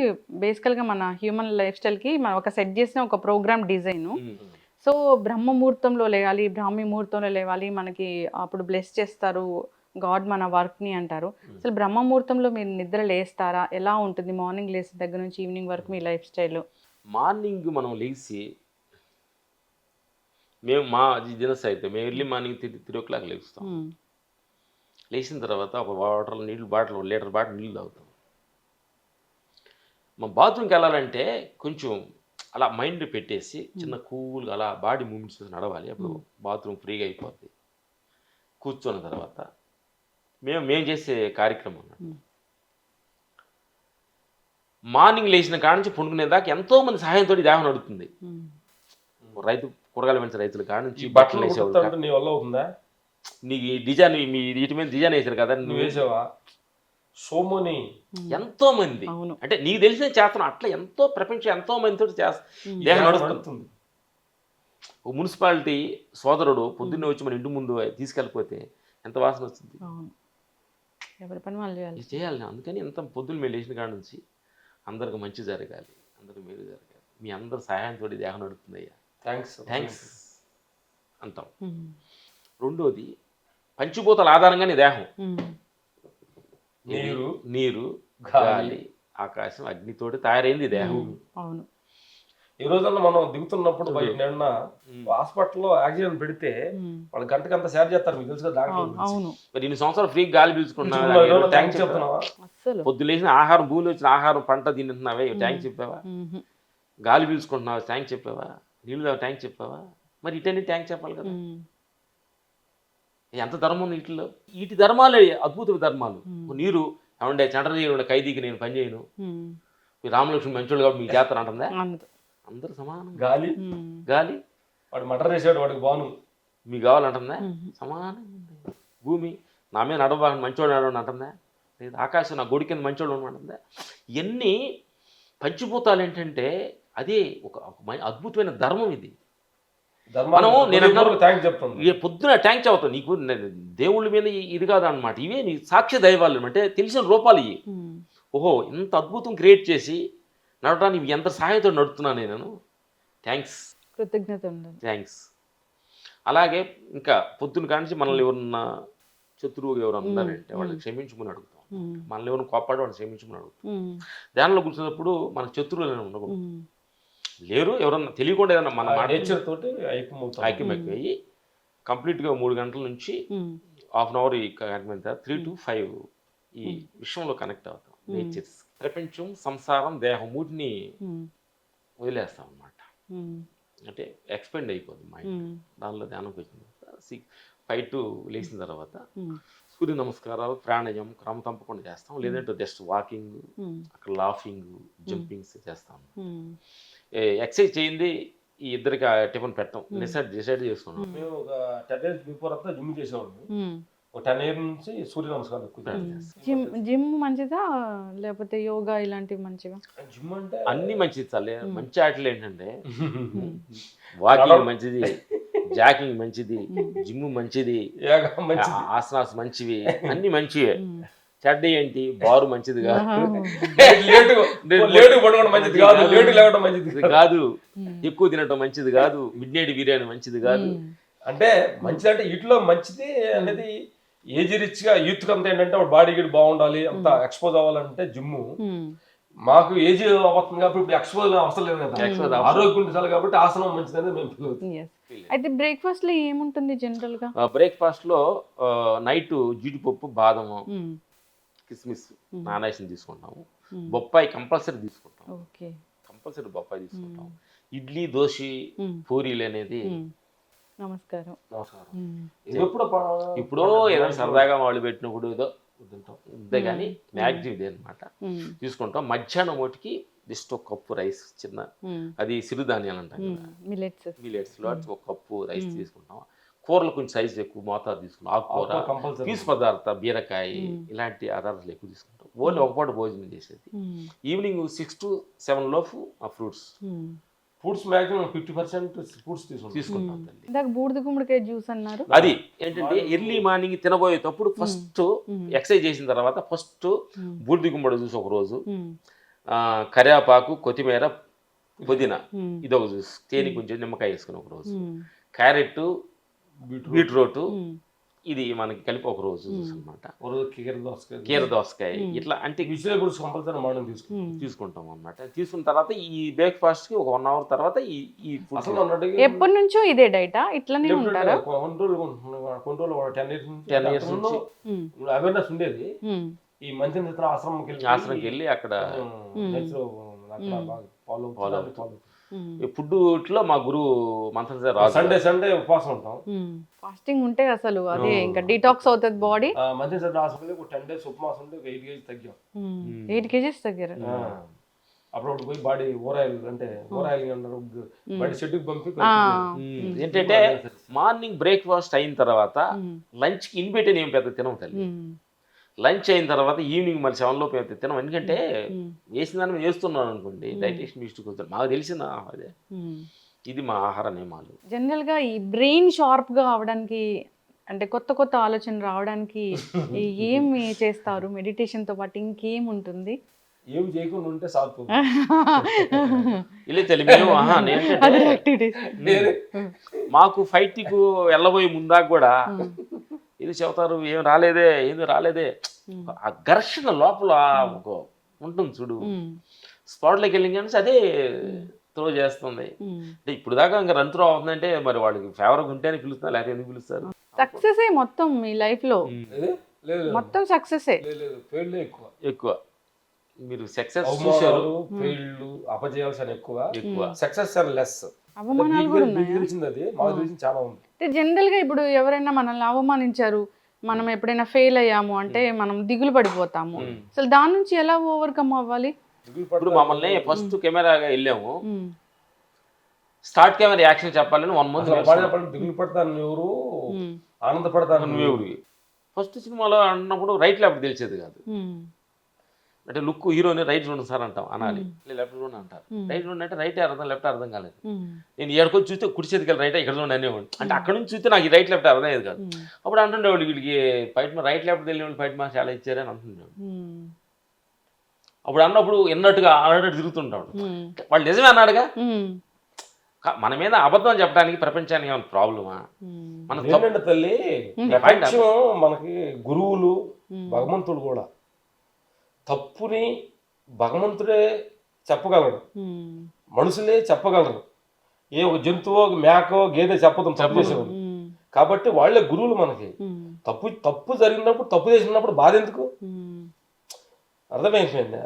బేసికల్ గా మన హ్యూమన్ లైఫ్ స్టైల్ కి మనం ఒక సెట్ చేసిన ఒక ప్రోగ్రామ్ డిజైన్. సో బ్రహ్మ ముహూర్తంలో లేవాలి, బ్రాహ్మీ ముహూర్తంలో లేవాలి, మనకి అప్పుడు బ్లెస్ చేస్తారు గాడ్ మన వర్క్ని అంటారు. అసలు బ్రహ్మ ముహూర్తంలో మీరు నిద్ర లేస్తారా, ఎలా ఉంటుంది మార్నింగ్ లేసిన దగ్గర నుంచి ఈవినింగ్ వరకు మీ లైఫ్ స్టైల్? మార్నింగ్ మనం లేచి మేము మా దినస్ అయితే మేము ఎర్లీ మార్నింగ్ 3 o'clock లేస్తాం. లేచిన తర్వాత ఒక నీళ్ళు బాటిల్ 1 లీటర్ బాటిల్ నీళ్ళు తాగుతాం. మా బాత్రూమ్కి వెళ్ళాలంటే కొంచెం అలా మైండ్ పెట్టేసి చిన్న కూల్గా అలా బాడీ మూమెంట్స్ నడవాలి, అప్పుడు బాత్రూమ్ ఫ్రీగా అయిపోద్ది. కూర్చున్న తర్వాత మేము చేసే కార్యక్రమం అన్నట్టు మార్నింగ్ లేచిన కాడ నుంచి పండుకునేదాకా ఎంతోమంది సహాయంతో దేహం నడుస్తుంది. రైతు కూరగాయలు పెంచే రైతుల కాడ నుంచి బట్టలు వేసేవాళ్ళు, నీ వల్ల అవుతుందా, నీకు డిజైన్ మీ వీటి మీద డిజైన్ వేసారు కదా నువ్వు వేసావా, సోమని ఎంతో మంది అంటే నీకు తెలిసిన చేస్తున్నావు. అట్లా ఎంతో ప్రపంచం ఎంతో మందితో దేహం నడుస్తుంది. ఒక మున్సిపాలిటీ సోదరుడు పొద్దున్నే వచ్చి మన ఇంటి ముందు తీసుకెళ్ళిపోతే ఎంత వాసన వస్తుంది. ఎవరి పని వాళ్ళు చేయాలి. అందుకని ఎంత పొద్దున్న మేము లేచిన కాడ నుంచి అందరికి మంచి జరగాలి, అందరికి మేలు జరగాలి, మీ అందరి సహాయంతో దేహం నడుస్తుంది అయ్యా, థ్యాంక్స్ అంటాం. రెండోది పంచభూతాల ఆధారంగానే దేహం, నీరు గాలి ఆకాశం అగ్నితోటి తయారైంది దేహం. అవును. ఈ రోజున మనం దిగుతున్నప్పుడు బయట నిన్న హాస్పిటల్లో ఆక్సిజన్ పెడితే వాళ్ళు గంటకి అంత షేర్ చేస్తారు, మీకు తెలుసు కదా. మరి 2 సంవత్సరాలు ఫ్రీ గాలి పీల్చుకుంటున్నావా, పొద్దు లేచిన ఆహారం భూమిలో వచ్చిన ఆహారం పంట తింటున్నావే ట్యాంక్ చెప్పావా, గాలి పీల్చుకుంటున్నావా ట్యాంక్ చెప్పావా, నీళ్ళు ట్యాంక్ చెప్పావా, మరి ఇటన్నీ ట్యాంక్ చెప్పాలి కదా. ఎంత ధర్మం వీటిలో, వీటి ధర్మాలే అద్భుత ధర్మాలు. నీరు ఏమంటే చంద్రజీవుడు ఖైదీకి నేను పని చేయను, మీ రామలక్ష్మి మంచోళ్ళు కాబట్టి మీకు చేస్తారు అంటుందా, అందరూ సమానం. గాలి గాలి వాడు మటర్ వేసాడు వాడికి బాను మీకు కావాలంటుందా, సమానం. భూమి నా మీద నడవబాగా మంచోడు నడవండి అంటుందా, లేదు ఆకాశం నా గొడి కింద మంచోడు ఉండమంటుందా. ఇవన్నీ పంచభూతాలు ఏంటంటే అదే ఒక అద్భుతమైన ధర్మం ఇది. మనము నేను పొద్దున ట్యాంక్ చదువుతాను, నీకు దేవుళ్ళ మీద ఇది కాదనమాట, ఇవే నీ సాక్ష్య దైవాలు అంటే తెలిసిన రూపాలు ఇవి. ఓహో ఇంత అద్భుతం క్రియేట్ చేసి నడవడానికి ఎంత సహాయంతో నడుపుతున్నాను నేను, థ్యాంక్స్, కృతజ్ఞత, థ్యాంక్స్. అలాగే ఇంకా పొద్దున్న కానించి మనల్ని ఎవరన్నా శత్రువుగా ఎవరు అన్నారంటే వాళ్ళకి క్షమించుకుని అడుగుతాం, మనల్ని ఎవరిని కోపాడు వాళ్ళని క్షమించుకుని అడుగుతాం. ధ్యానంలో కూర్చున్నప్పుడు మన శత్రువులు ఉండకూడదు, లేరు ఎవరన్నా తెలియకుండా ఏదన్నా మన నేచర్ తోటి ఐక్యమైపోయి కంప్లీట్గా 3 గంటల నుంచి ½ an hour ఈ కనెక్ట్ 3 to 5 ఈ విషయంలో కనెక్ట్ అవుతాం. నేచర్స్ ప్రపంచం సంసారం దేహం మూటిని వదిలేస్తాం అన్నమాట. అంటే ఎక్స్పెండ్ అయిపోతుంది మైండ్. దానిలో ధ్యానంకి వచ్చిన తర్వాత 5 to లేచిన తర్వాత సూర్య నమస్కారాలు ప్రాణాయామం క్రమ తప్పకుండా చేస్తాం, లేదంటే జస్ట్ వాకింగ్ అక్కడ లాఫింగ్ జంపింగ్స్ చేస్తాం. ఎక్సర్సైజ్ చేయింది ఈ ఇద్దరికి టిఫిన్ పెట్టాం డిసైడ్ చేసుకున్నాం. మేము ఒక 10 days బిఫోర్ అంతా జిమ్ చేసేవాళ్ళం. ఒక 10 years నుంచి సూర్య నమస్కారాలు. జిమ్ మంచిదా లేకపోతే యోగా ఇలాంటివి మంచిగా? జిమ్ అంటే అన్ని మంచిది చాలే. మంచి ఆటలు ఏంటంటే వాకింగ్ మంచిది, జాకింగ్ మంచిది, జిమ్ మంచిది, ఆసనాస్ మంచివి, అన్ని మంచివే. చెడ్డ ఏంటి బారు మంచిది కాదు, ఎక్కువ తినటం మంచిది కాదు, మిడ్ నైట్ బిర్యానీ మంచిది కాదు. అంటే మంచిది అంటే వీటిలో మంచిది అనేది ఏజ్ రిచ్ గా యూత్ అంతా ఏంటంటే బాడీ గిడ్ బాగుండాలి, అంత ఎక్స్పోజ్ అవ్వాలంటే జిమ్. మాకు ఏజ్ అవుతుంది కాబట్టి ఇప్పుడు ఎక్స్పోజ్ అవసరం లేదు కదా, ఆరోగ్యం ఉండాలి కాబట్టి ఆసనం మంచిదని మేము feel అవుతాం. అయితే బ్రేక్ఫాస్ట్ లో ఏముంటుంది జనరల్ గా? బ్రేక్ఫాస్ట్ లో నైట్ జీడిపప్పు, బాదము, కిస్మిస్ నానేసి తీసుకుంటాము. బొప్పాయి కంపల్సరీ తీసుకుంటాం, ఓకే, కంపల్సరీ బొప్పాయి తీసుకుంటాం. ఇడ్లీ, దోశ, పూరీలు అనేది నమస్కారం. ఎప్పుడు ఇప్పుడు ఏదైనా సరదాగా వాళ్ళు పెట్టినప్పుడు ఏదో తింటాం అంతే, కానీ మ్యాక్సిమం ఇదే అనమాట తీసుకుంటాం. మధ్యాహ్నం ఒకటికి జస్ట్ ఒక కప్పు రైస్, చిన్న అది సిరుధాన్యాలు అంటాం కదా, మిల్లెట్స్ లో ఒక కప్పు రైస్ తీసుకుంటాం. కూరలు కొంచెం సైజు ఎక్కువ మోతాదు తీసుకుంటాం. ఆకుకూర, పీసు పదార్థ, బీరకాయ ఇలాంటి ఆధారాలు ఎక్కువ తీసుకుంటాం. ఓన్లీ ఒక పూట భోజనం చేసేది. ఈవినింగ్ 6 to 7 లోపు ఆ ఫ్రూట్స్ మాక్సిమం 50% ఫ్రూట్స్ తీసుకుంటాం. ఇందాక బూడిద గుమ్మడికాయ జ్యూస్ అన్నారు, అది ఏంటంటే ఎర్లీ మార్నింగ్ తినబోయేటప్పుడు ఫస్ట్ ఎక్సర్సైజ్ చేసిన తర్వాత ఫస్ట్ బూడిద గుమ్మడి జ్యూస్ ఒక రోజు, కరివేపాకు, కొత్తిమీర, పుదీనా ఇది ఒక జ్యూస్, తేనె కొంచెం నిమ్మకాయ వేసుకుని ఒక రోజు, క్యారెట్, బీట్రూట్ ఇది మనకి కలిపి ఒక రోజు జ్యూస్ అనమాట. కీర దోసకాయ ఇట్లా అంటే తీసుకుంటాం అన్నమాట. తీసుకున్న తర్వాత ఈ బ్రేక్ఫాస్ట్ కి ఒక 1 hour తర్వాత ఈ ఫుడ్. ఎప్పటి నుంచో ఇదే డైటా ఇట్లానే ఉంటారా? కొన్ని రోజులు 10 years నుంచి అవేర్నెస్ ఉండేది. ఈ మంచి ఆశ్రమంకి వెళ్ళి అక్కడ ఫుడ్ లో మా గురువు మంత్రం సండే ఉపవాసం ఉంటాం. ఫాస్టింగ్ ఉంటే అసలు అదే ఇంకా డీటాక్స్ అవుతుంది బాడీ. మంచి 10 days ఉపవాసం ఉంటే 8 kgs తగ్గాం. 8 kgs తగ్గారు. అప్పుడు పోయి బాడీ ఓరాయిల్ అంటే ఓరాయిల్ అన్నారు, బాడీ షెడ్యూల్ పంపి ఏంటంటే మార్నింగ్ బ్రేక్ఫాస్ట్ అయిన తర్వాత లంచ్ కి ఇన్బెట్ ఏం పెద్ద తినం తల్లి. లంచ్ అయిన తర్వాత ఈవినింగ్ మళ్ళీ 7 లోపు అయితే తినం. ఎందుకంటే వేసిన దాన్ని వేస్తున్నాను అనుకోండి, డైజెషన్ మిస్టేక్ వస్తుంది. మాకు తెలిసిన అదే ఇది మా ఆహార నియమాలు. జనరల్ గా ఈ బ్రెయిన్ షార్ప్ గా అవడానికి అంటే కొత్త కొత్త ఆలోచన రావడానికి ఏమి చేస్తారు? మెడిటేషన్ తో పాటు ఇంకేం ఉంటుంది? ఏమి చేయకుండా ఉంటే సాగు మాకు ఫైట్కు వెళ్ళబోయే ముందాక కూడా ఇది చెబుతారు, ఏం రాలేదే, ఏది రాలేదే. ఆ ఘర్షణ లోపల ఒక ఉంటుంది చూడు, స్పాట్లోకి వెళ్ళి కానీ అదే త్రో చేస్తుంది. అంటే ఇప్పుడు దాకా ఇంకా రన్ త్రో అవుతుందంటే మరి వాళ్ళకి ఫేవర్గా ఉంటేనే పిలుస్తారు, లేకపోతే ఎందుకు పిలుస్తారు? సక్సెస్ మొత్తం మీ లైఫ్ లో మొత్తం సక్సెస్ ఎక్కువ. మీరు సక్సెస్ చూశారు, అపజయాలు ఎక్కువ, సక్సెస్ లెస్. అవమానాలు కూడా ఉన్నాయి. తెలిసింది మాకు తెలిసింది చాలా ఉంది. జనరల్ గా ఇప్పుడు ఎవరైనా మనల్ని అవమానించారు, మనం ఎప్పుడైనా ఫెయిల్ అయ్యాము అంటే మనం దిగులు పడిపోతాము. అసలు దాని నుంచి ఎలా ఓవర్కమ్ అవ్వాలి? ఇప్పుడు మమ్మల్ని ఫస్ట్ కెమెరాగా వెళ్ళాము, స్టార్ట్ కెమెరా యాక్షన్ చెప్పాలని 1 month దిగులు పడతాను ఎవరు, ఆనందపడతాను నువ్వు. ఫస్ట్ సినిమాలో అన్నప్పుడు రైట్ లెఫ్ట్ తెలిసేది కాదు. అంటే లుక్ హీరోని రైట్ చూడండి సార్ అంటాం, అనాలి లెఫ్ట్ చూడండి అంటారు. రైట్ చూడండి అంటే రైట్ అర్థం, లెఫ్ట్ అర్థం కాలేదు. నేను ఎక్కడికి చూస్తే కుడి చేతికి రైట్, ఇక్కడ చూడండి అనేవాడు. అంటే అక్కడ నుంచి చూస్తే నాకు రైట్ లెఫ్ట్ అర్థం అయ్యేది కాదు. అప్పుడు అంటుండేవాళ్ళు వీళ్ళకి ఫైట్ రైట్ లెఫ్ట్ తెలియని ఫైట్ మార్క్స్ చాలా ఇచ్చారని అంటుండేవాడు. అప్పుడు అన్నప్పుడు ఎన్నట్టుగా అన్నట్టు తిరుగుతుంటాడు. వాళ్ళు నిజమే అన్నాడుగా. మన మీద అబద్ధం చెప్పడానికి ప్రపంచానికి ఏమైనా ప్రాబ్లమా? మన తల్లి మనకి గురువులు, భగవంతుడు కూడా తప్పుని భగవంతుడే చెప్పగలడు, మనుషులే చెప్పగలరు. ఏ ఒక జంతువో, మేకో, గేదె చెప్పదు తప్పు చేసేవాడు. కాబట్టి వాళ్ళే గురువులు మనకి. తప్పు జరిగినప్పుడు, తప్పు చేసినప్పుడు బాధ ఎందుకు? అర్థమైపోయింది.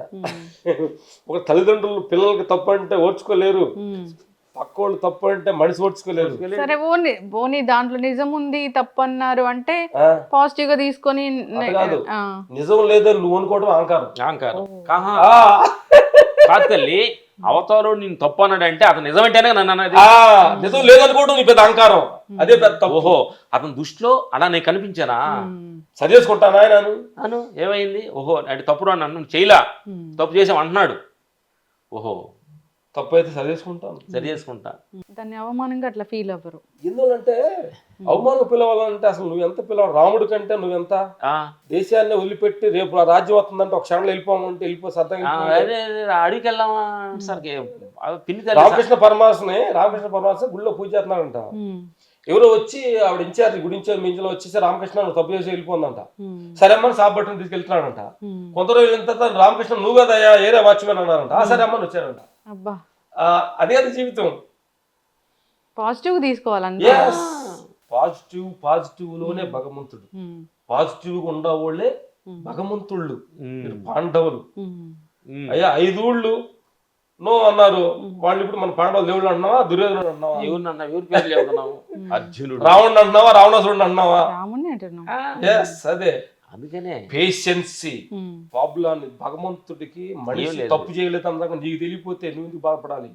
ఒక తల్లిదండ్రులు పిల్లలకి తప్పు అంటే ఓర్చుకోలేరు, పక్కోళ్ళు తప్పు అంటే మనిషి ఓర్చుకోలేరు. సరే ఓని దాంట్లో నిజం ఉంది, తప్పు అన్నారు అంటే పాజిటివ్ గా తీసుకొని కాదు, నిజం లేదని నువ్వు అనుకోవడం అహంకారం కాదు తల్లి. అవతారు నేను తప్పు అన్నాడు అంటే అతను నిజమంటేనే నన్ను అన్నది. నిజం లేదనుకోవడం నీ పెద్ద అహంకారం, అదే పెద్ద. ఓహో, అతని దృష్టిలో అలా నేను కనిపించానా? సరిచేసుకుంటానా అను ఏమైంది? ఓహో అంటే తప్పుడు అన్నాను, చేయలా, తప్పు చేసాం అంటున్నాడు. ఓహో తప్పు అయితే సరి చేసుకుంటా. దాన్ని అవమానంగా అట్లా ఫీల్ అవ్వరు. ఎందుకంటే అవమానం పిలవాలంటే అసలు నువ్వు ఎంత పిలవాలి? రాముడి కంటే నువ్వెంత? దేశాన్ని వదిలిపెట్టి రేపు రాజ్యం వస్తుందంటే ఒక క్షణంలో వెళ్ళిపోమంటే వెళ్ళిపో సత్తంగా అడిగికి వెళ్ళామా సార్? రామకృష్ణ పరమాత్మ గుళ్ళో పూజ చేస్తున్నాడంట. ఎవరో వచ్చి ఆవిడ ఇన్ఛార్జ్ గుడి ఇన్ఛార్జ్ మీ ఇంట్లో వచ్చేసి రామకృష్ణ నువ్వు తప్పు చేసి వెళ్ళిపోందంట. సరే అమ్మని సాబ్ బట్టను తీసుకెళ్తున్నాడంట. కొంత రోజులు వెళ్ళిన తర్వాత రామకృష్ణ నువ్వు కదయ్యా ఏరే వాచ్మెన్ అన్నారంట. సరే అమ్మని వచ్చారంట. అబ్బా అదే అది జీవితం. పాజిటివ్ తీసుకోవాలండి. పాజిటివ్ లోనే భగవంతుడు. పాజిటివ్ గా ఉండేవాళ్ళే భగవంతుళ్ళు. పాండవులు అయ్యా 5 ఊళ్ళు నో అన్నారు వాళ్ళు. ఇప్పుడు మన పాండవులు దేవుళ్ళు అంటున్నావా, దుర్యోధనుడు అంటున్నావా, ఎవరి పేర్లు చెబుతున్నావు? అర్జునుడు, రావణుడు అంటున్నావా, రావణాసురుడు అంటున్నావా? రాముని అంటున్నావు. అదే అందుకనే పేషెన్సీ ప్రాబ్లం. భగవంతుడికి మనిషి తప్పు చేయలేదు అన్నాక నీకు తెలియపోతే నువ్వు ఎందుకు బాధపడాలి?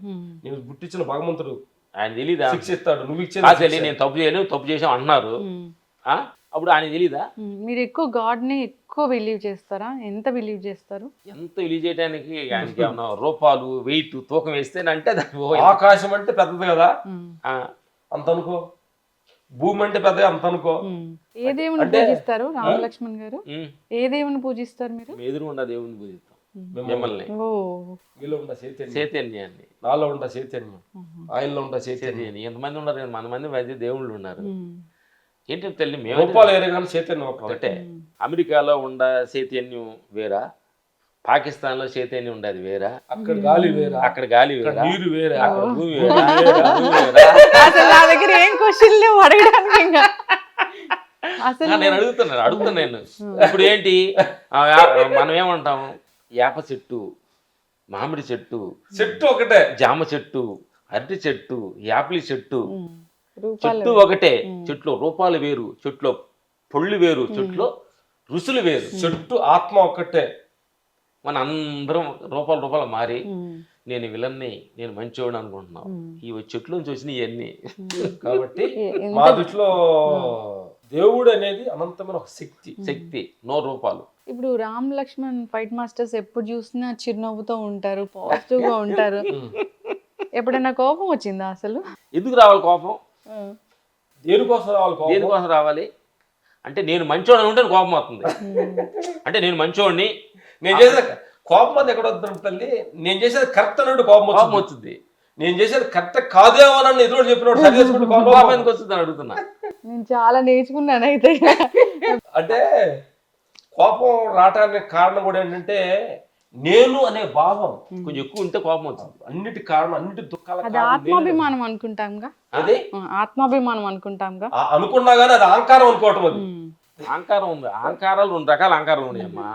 నేను పుట్టించిన భగవంతుడు ఆయన తెలీదా? శిక్షిస్తాడు. నువ్వు ఇచ్చే నేను తప్పు చేయలేదు, తప్పు చేసాం అన్నారు. అప్పుడు ఆయన తెలీదా? మీరు ఎక్కువ గాడ్ ని ఎక్కువ బిలీవ్ చేస్తారా? ఎంత బిలీవ్ చేస్తారు? ఎంత బిలీవ్ చేయడానికి ఆయనకి ఏమన్నా రూపాలు వెయిట్ తూకం వేస్తే అంటే ఆకాశం అంటే పెద్దది కదా అంత అనుకో, భూమి అంటే పెద్దగా అంత అనుకో. ఏ దేవుని పూజిస్తారు రామ లక్ష్మణ్ గారు? ఏ దేవుని పూజిస్తారు మీరు? ఎదురుగుండా దేవుని పూజిస్తాం మిమ్మల్ని. మీలో ఉన్న చైతన్యాన్ని, నాలో ఉన్న చైతన్యం, ఆయనలో ఉన్న చైతన్యం. ఎంతమంది ఉన్నారు? 100 మంది మధ్య దేవుళ్ళు ఉన్నారు. ఏంటంటే తల్లి మేము రూపాలు వేరే కానీ చైతన్యం ఒకటే. అమెరికాలో ఉండ చైతన్యం వేరా, పాకిస్తాన్ లో చైతన్యం ఉండదు వేరా, అక్కడ గాలి వేరా, అక్కడ గాలి వేరా, నీరు వేరే, అక్కడ భూమి వేరా. అసలు నా దగ్గర ఏం క్వశ్చన్ లేవు అడగడానికి. ఇంకా అసలు నేను అడుగుతున్నాను. ఇప్పుడు ఏంటి మనం ఏమంటాము? వేప చెట్టు, మామిడి చెట్టు, చెట్టు ఒకటే, జామ చెట్టు, అరటి చెట్టు, యాపిల్ చెట్టు, చెట్టు ఒకటే. చెట్లు రూపాలు వేరు, చెట్లు పొళ్ళు వేరు, చెట్లు రుసులు వేరు. చెట్టు ఆత్మ ఒకటే. మన అందరం రూపాలు మారి నేను విలన్ని, నేను మంచివాడు అనుకుంటున్నాం. ఈ చెట్లు నుంచి వచ్చినాయి ఇవన్నీ. కాబట్టి మా దృష్టిలో దేవుడు అనేది అనంతమైన ఒక శక్తి, నో రూపాలు. ఇప్పుడు రామ్ లక్ష్మణ్ ఫైట్ మాస్టర్స్ ఎప్పుడు చూసినా చిరునవ్వుతో ఉంటారు, పాజిటివ్ గా ఉంటారు. ఎప్పుడైనా కోపం వచ్చిందా అసలు? ఎందుకు రావాలి కోపం? దేనికోసం రావాలి కోపం? దేనికోసం రావాలి అంటే నేను మంచోడు ఉంటే కోపం వస్తుంది. అంటే నేను మంచోడిని, నేను చేసేది కోపం అది ఎక్కడ వస్తుంది తల్లి? నేను చేసేది కరెక్ట్ అన్నట్టు కోపం వచ్చింది. నేను చేసేది కరెక్ట్ కాదేమో అని ఎదురు చెప్పినప్పుడు సరి చేసుకుంటే కోపం ఎందుకు వస్తుంది అని అడుగుతున్నా. నేను చాలా నేర్చుకున్నాను అయితే. అంటే కోపం రావడానికి కారణం కూడా ఏంటంటే నేను అనే భావం కొంచెం ఎక్కువ ఉంటే కోపం వస్తుంది. అన్నిటి కారణం, అన్నిటి దుఃఖాల అది ఆత్మాభిమానం అనుకుంటాంగా. అదే ఆత్మాభిమానం అనుకుంటాంగా. అనుకున్నా గానీ అది అహంకారం అనుకోవటం. అది అహంకారం ఉంది. అహంకారాలు 2 రకాల అహంకారాలు ఉన్నాయమ్మా.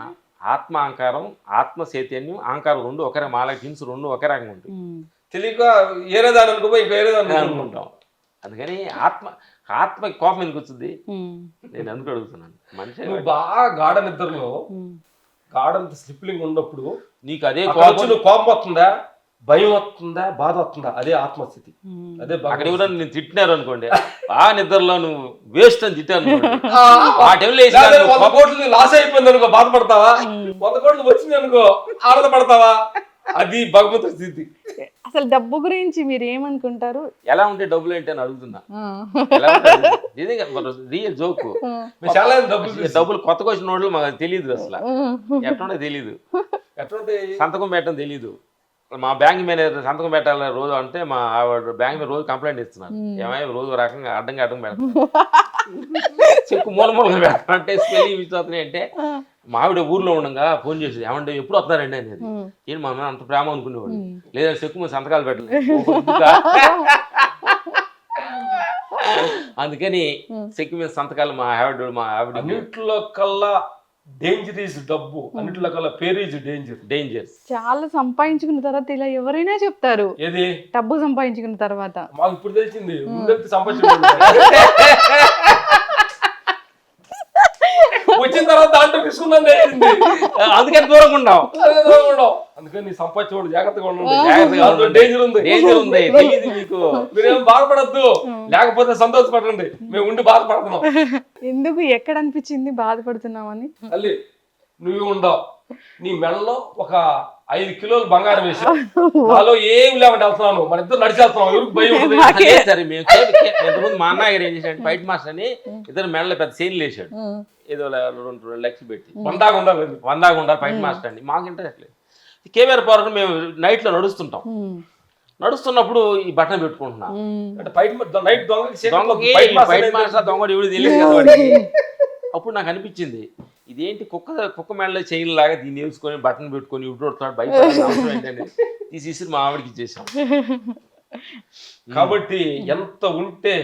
ఆత్మ అహంకారం, ఆత్మ చైతన్యం, అహంకారం 2 ఒకరే. మాలకి హింస 2 ఒకే రకంగా ఉంటాయి. తెలియక ఏరేదాని అనుకో ఇంకా ఏరేదాన్ని అనుకుంటాం. అందుకని ఆత్మకి కోపం ఎందుకు వచ్చింది? నేను ఎందుకు అడుగుతున్నాను. మనిషి నువ్వు బాగా గాఢ నిద్రలో గాఢ స్లిప్లింగ్ ఉన్నప్పుడు నీకు అదే కోపం వస్తుందా, భయం వస్తుందా, బాధ వస్తుందా? అదే ఆత్మస్థితి. అదే అక్కడ ఎవరైనా నేను తిట్టినారు అనుకోండి, ఆ నిద్రలో నువ్వు వేస్ట్ అని తిట్టాను ఆ టైంలో 100 కోట్లు లాస్ అయిపోయింది అనుకో బాధపడతావా? 100 కోట్లు వచ్చింది అనుకో ఆనందపడతావా? అది భగవంతుడి స్థితి. అసలు డబ్బు గురించి మీరు ఏమనుకుంటారు? ఎలా ఉంటే డబ్బులు ఏంటి అని అడుగుతున్నా. Real joke. చాలా డబ్బులు కొత్తగా వచ్చిన వాళ్ళు మాకు తెలియదు. అసలు ఎట్లుంటే తెలీదు, సంతకం పెట్టడం తెలీదు. మా బ్యాంక్ మేనేజర్ సంతకం పెట్టాలి రోజు అంటే మా ఆవిడ బ్యాంక్ మీద రోజు కంప్లైంట్ ఇస్తున్నారు. ఏమైనా రోజు రకంగా అడ్డంగా పెడతాం, చెక్కు మూలగా పెడతాం అంటే స్పెల్లింగ్ ఇస్తున్నాయి అంటే మా ఆవిడ ఊర్లో ఉండగా ఫోన్ చేసేది, ఏమంటే ఎప్పుడు వస్తున్నారండి అనేది. ఏంటి మా అంత ప్రేమ అనుకునేవాడు. లేదా చెక్కు మీద సంతకాలు పెట్టలేదు. అందుకని చెక్కు మీద సంతకాలు మా ఆవిడ అన్నింటిలో కల్లా డేంజర్ ఈజ్ డబ్బు, అన్నింటిలో కల్లా పేరు ఈజ్ డేంజర్. చాలా సంపాదించుకున్న తర్వాత ఇలా ఎవరైనా చెప్తారు. ఏది డబ్బు సంపాదించుకున్న తర్వాత మాకు ఇప్పుడు తెలిసింది. ముందెత్తి సంపాదించుకుంటా వచ్చిన తర్వాత దాంట్లో తీసుకుందని అందుకని దూరంగా ఉన్నాం. అందుకని సంపాదించేవాడు జాగ్రత్తగా ఉండండి. డేంజర్ ఉంది. మీకు మీరేం బాధపడద్దు, లేకపోతే సంతోషపడండి. మేము ఉండి బాధపడుతున్నాం. ఎందుకు ఎక్కడ అనిపించింది బాధపడుతున్నామని? తల్లి నువ్వు ఉండవు, నీ మెడలో ఒక 5 కిలోలు బంగారం వేసావు, నాలో ఏం లేకుండా వెళ్తున్నాను, మన ఇద్దరు నడిచి వెళ్తున్నాం. ఎవరికి భయం ఉంటుంది? సరే మేము ఎంతమంది మా అన్నగారు ఏం చేశాడు, ఫైట్ మాస్టర్ అని ఇద్దరు మెడలో పెద్ద సీన్లు వేసాడు. ఏదో 2 లక్షలు పెట్టి 100 ఉండాలి ఫైట్ మాస్టర్ అండి. మాకు ఇంట్రెస్ట్ లేదు. కేవీఆర్ పార్క్ మేము నైట్లో నడుస్తుంటాం. నడుస్తున్నప్పుడు ఈ బటన్ పెట్టుకుంటున్నా అంటే బయట నైట్ దొంగకి దొంగకి బయట బయట మాస్టర్ దొంగడు ఎవడు తెలియదు కదా వాడికి. అప్పుడు నాకు అనిపించింది ఇదేంటి కుక్క మెడలో చైన్ లాగా దీన్ని వేసుకొని బటన్ పెట్టుకొని ఇప్పుడు ఏంటంటే తీసేసి మా ఆవిడకి ఇచ్చేసాం. కాబట్టి ఎంత ఉంటే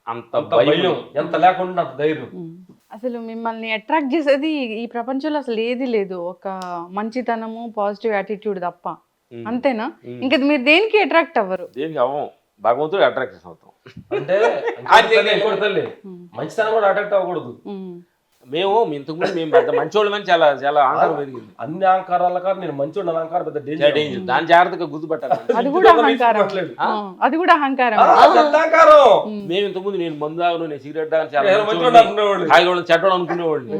అంత అంత భయం, ఎంత లేకుండా అంత ధైర్యం. అసలు మిమ్మల్ని అట్రాక్ట్ చేసేది ఈ ప్రపంచంలో అసలు ఏది లేదు, ఒక మంచితనము పాజిటివ్ యాటిట్యూడ్ తప్ప. అంతేనా? ఇంకా మీరు దేనికి అట్రాక్ట్ అవ్వరు? దేనికి అవ్వం, భగవంతుడు అట్రాక్షన్ అవుతాం. అంటే ఇంకోటి తల్లి మంచితనం కూడా అట్రాక్ట్ అవ్వకూడదు. మేము ఇంతకుముందు మేము పెద్ద మంచోళ్ళమని చాలా చాలా అహంకారం పెరిగింది. అన్ని అహంకారాల కాదు నేను మంచోడు అహంకారం పెద్ద డేంజర్. దాని జాగ్రత్తగా గుర్తుపట్టాలి. అది కూడా అహంకారం. అది కూడా అహంకారం. అహంకారం. మేము ఇంతకుముందు నేను మందు తాగను, నేను సిగరెట్ తాగను, చాలా చెడ్డోడు అనుకునేవాళ్ళు.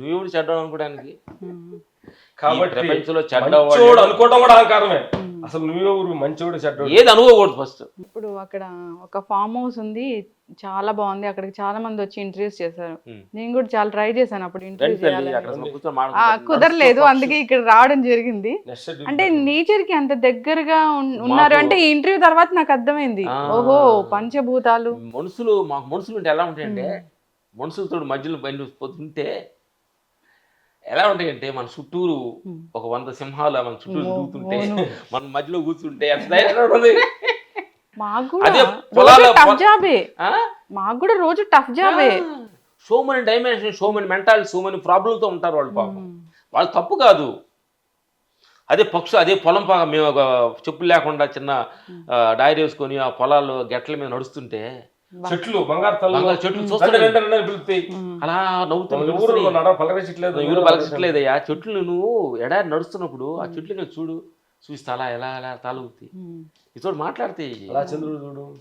నువ్వు చెడ్డోడు అనుకోవడానికి. కాబట్టి ప్రపంచంలో చెడ్డవాడు అనుకోవడం కూడా అహంకారమే. అసలు నువ్వెవరు మంచోడు చెడ్డోడు ఏది అనుకోకూడదు ఫస్ట్. ఇప్పుడు అక్కడ ఒక ఫామ్ హౌస్ ఉంది, చాలా బాగుంది. అక్కడికి చాలా మంది వచ్చి ఇంటర్వ్యూస్ చేశారు. నేను కూడా చాలా ట్రై చేశాను అప్పుడు ఇంటర్వ్యూ చేయాలని, కుదరలేదు. అందుకే ఇక్కడ రావడం జరిగింది. అంటే నేచర్ కి అంత దగ్గరగా ఉన్నారు అంటే ఈ ఇంటర్వ్యూ తర్వాత నాకు అర్థమైంది, ఓహో పంచభూతాలు మాకు మనుషులు ఉంటే ఎలా ఉంటాయంటే, మనుషులతో మధ్యలో బయట పోతుంటే ఎలా ఉంటాయంటే మన చుట్టూరు ఒక 100 సింహాలు మన చుట్టూరు తిరుగుతుంటే మన మధ్యలో కూర్చుంటే మాకు కూడా రోజు టఫ్ జాబే. So many dimension, so many mentality, so many ప్రాబ్లంతో ఉంటారు వాళ్ళు. పాపం వాళ్ళు తప్పు కాదు. అదే అదే పొలం మేము ఒక చెప్పులు లేకుండా చిన్న డైరీ వేసుకొని ఆ పొలాల్లో గట్ల మీద నడుస్తుంటే చెట్లు బంగారు చెట్లు చూస్తుంటే అలా పలకరించట్లేదయ్యా. చెట్లు నువ్వు ఎడారి నడుస్తున్నప్పుడు ఆ చెట్లు చూడు, చూస్తే అలా ఎలా ఎలా తాలుగుతాయి. ఇతడు మాట్లాడితే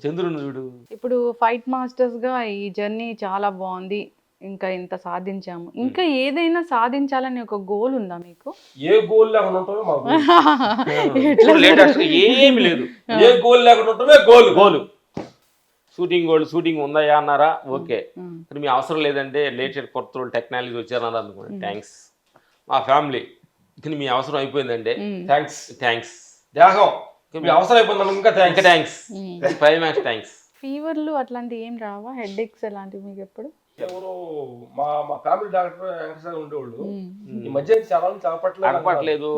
చంద్రుని చూడు. ఇప్పుడు ఫైట్ మాస్టర్స్ గా ఈ జర్నీ చాలా బాగుంది, ఇంకా ఇంత సాధించాము. ఇంకా ఏదైనా సాధించాలని ఒక గోల్ ఉందా మీకు? ఏ గోల్ లేకుండా ఉంటామో ఏమి లేదు. ఏ గోల్ లేకుండా ఉంటామే గోల్. షూటింగ్ ఉందా అన్నారా, ఓకే. కానీ మీ అవసరం లేదంటే లేటెస్ట్ కొత్త టెక్నాలజీ వచ్చారన్నారు అనుకోండి, థ్యాంక్స్. మా ఫ్యామిలీ కానీ మీ అవసరం అయిపోయిందంటే థ్యాంక్స్. దేహం మీ అవసరం అయిపోయింది ఇంకా థ్యాంక్స్. థ్యాంక్స్. ఫీవర్లు అట్లాంటివి ఏం రావా? హెడ్ ఎక్స్ అలాంటివి మీకు ఎప్పుడు? ఎవరు మా ఫ్యామిలీ డాక్టర్ వెంకటేశ్వర ఉండేవాళ్ళు. ఈ మధ్య చాలా చెప్పట్లేదు.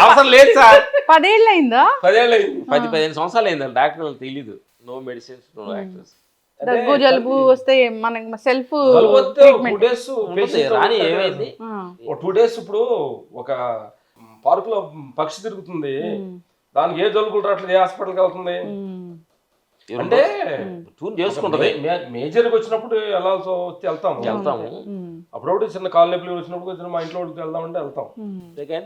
అవసరం లేదు సార్. 10 ఏళ్ళు అయిందా? 10-15 సంవత్సరాలు అయిందా డాక్టర్ తెలీదు. No medicines, no actors. దగ్గు జలుబు వస్తే మనకి సెల్ఫ్ 2 days రాని ఏమైంది. 2 days ఇప్పుడు ఒక పార్క్ లో పక్షి తిరుగుతుంది, దానికి ఏ జలుబులు రావట్లేదు, ఏ హాస్పిటల్కి వెళ్తుంది అంటే ట్యూన్ చేసుకుంటది. మేజర్కి వచ్చినప్పుడు వెళ్తాము. అప్పుడప్పుడు చిన్న కాలు నొప్పులు వచ్చినప్పుడు మా ఇంట్లో వెళ్దామంటే వెళ్తాం.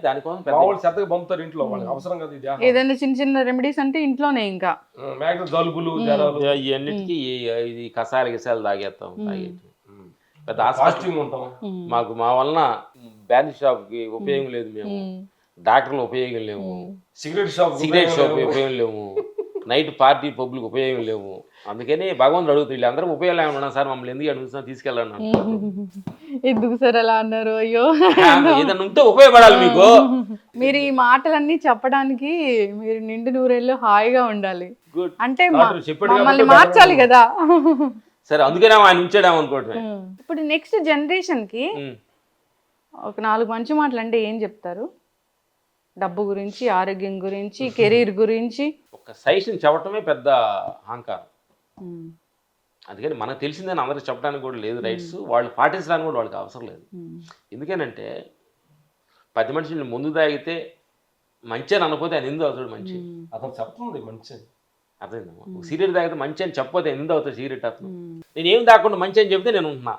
దానికోసం వాళ్ళు శ్రద్ధగా పంపుతారు ఇంట్లో, వాళ్ళకి అవసరం కదా ఇది. ఏదైనా చిన్న రెమెడీస్ అంటే ఇంట్లోనే ఇంకా మ్యాక్సిమం జలుబులు జ్వరాలు ఇవన్నిటికీ ఇది కషాయాలు తాగేస్తాం. పెద్ద ఫాస్టింగ్ ఉంటాం. మాకు మా వలన బ్యాండ్ షాప్ కి ఉపయోగం లేదు, మేము డాక్టర్లు ఉపయోగం లేవు, సిగరెట్ షాప్ ఉపయోగం లేవు, నైట్ పార్టీ పబ్లిక్ ఉపయోగం లేవు. అందుకని భగవంతుడు అడుగుతుంది, వీళ్ళందరూ ఉపయోగం ఏమన్నా సార్ మమ్మల్ని ఎందుకు అడుగుతున్నా తీసుకెళ్ళండి. ఎందుకు సార్ అలా అన్నారు? అయ్యో ఏదన్నా ఉంటే ఉపయోగపడాలి మీకు. మీరు ఈ మాటలన్నీ చెప్పడానికి మీరు నిండు నూరేళ్ళు హాయిగా ఉండాలి. అంటే మమ్మల్ని మార్చాలి కదా. సరే అందుకనే ఆయన ఉంచాడేమో అనుకోవటమే. ఇప్పుడు నెక్స్ట్ జనరేషన్ కి ఒక 4 మంచి మాటలు అంటే ఏం చెప్తారు? డబ్బు గురించి, ఆరోగ్యం గురించి, కెరీర్ గురించి. ఒక సైషన్ చెప్పటమే పెద్ద అహంకారం. అందుకని మనకు తెలిసిందని అందరికి చెప్పడానికి కూడా లేదు రైట్స్, వాళ్ళు పాటించడానికి కూడా వాళ్ళకి అవసరం లేదు. ఎందుకనంటే 10 మనుషులు ముందు తాగితే మంచి అని అనకపోతే ఆయన ఎందుకు అవుతాడు మంచి? అతను చెప్తుంది మంచి అర్థమైందమ్మా. సిగరెట్ తాగితే మంచి అని చెప్పకపోతే ఎందుకు అవుతాడు సిగరెట్? అతను నేను ఏం తాగకుండా మంచి అని చెప్తే నేను ఉంటున్నా.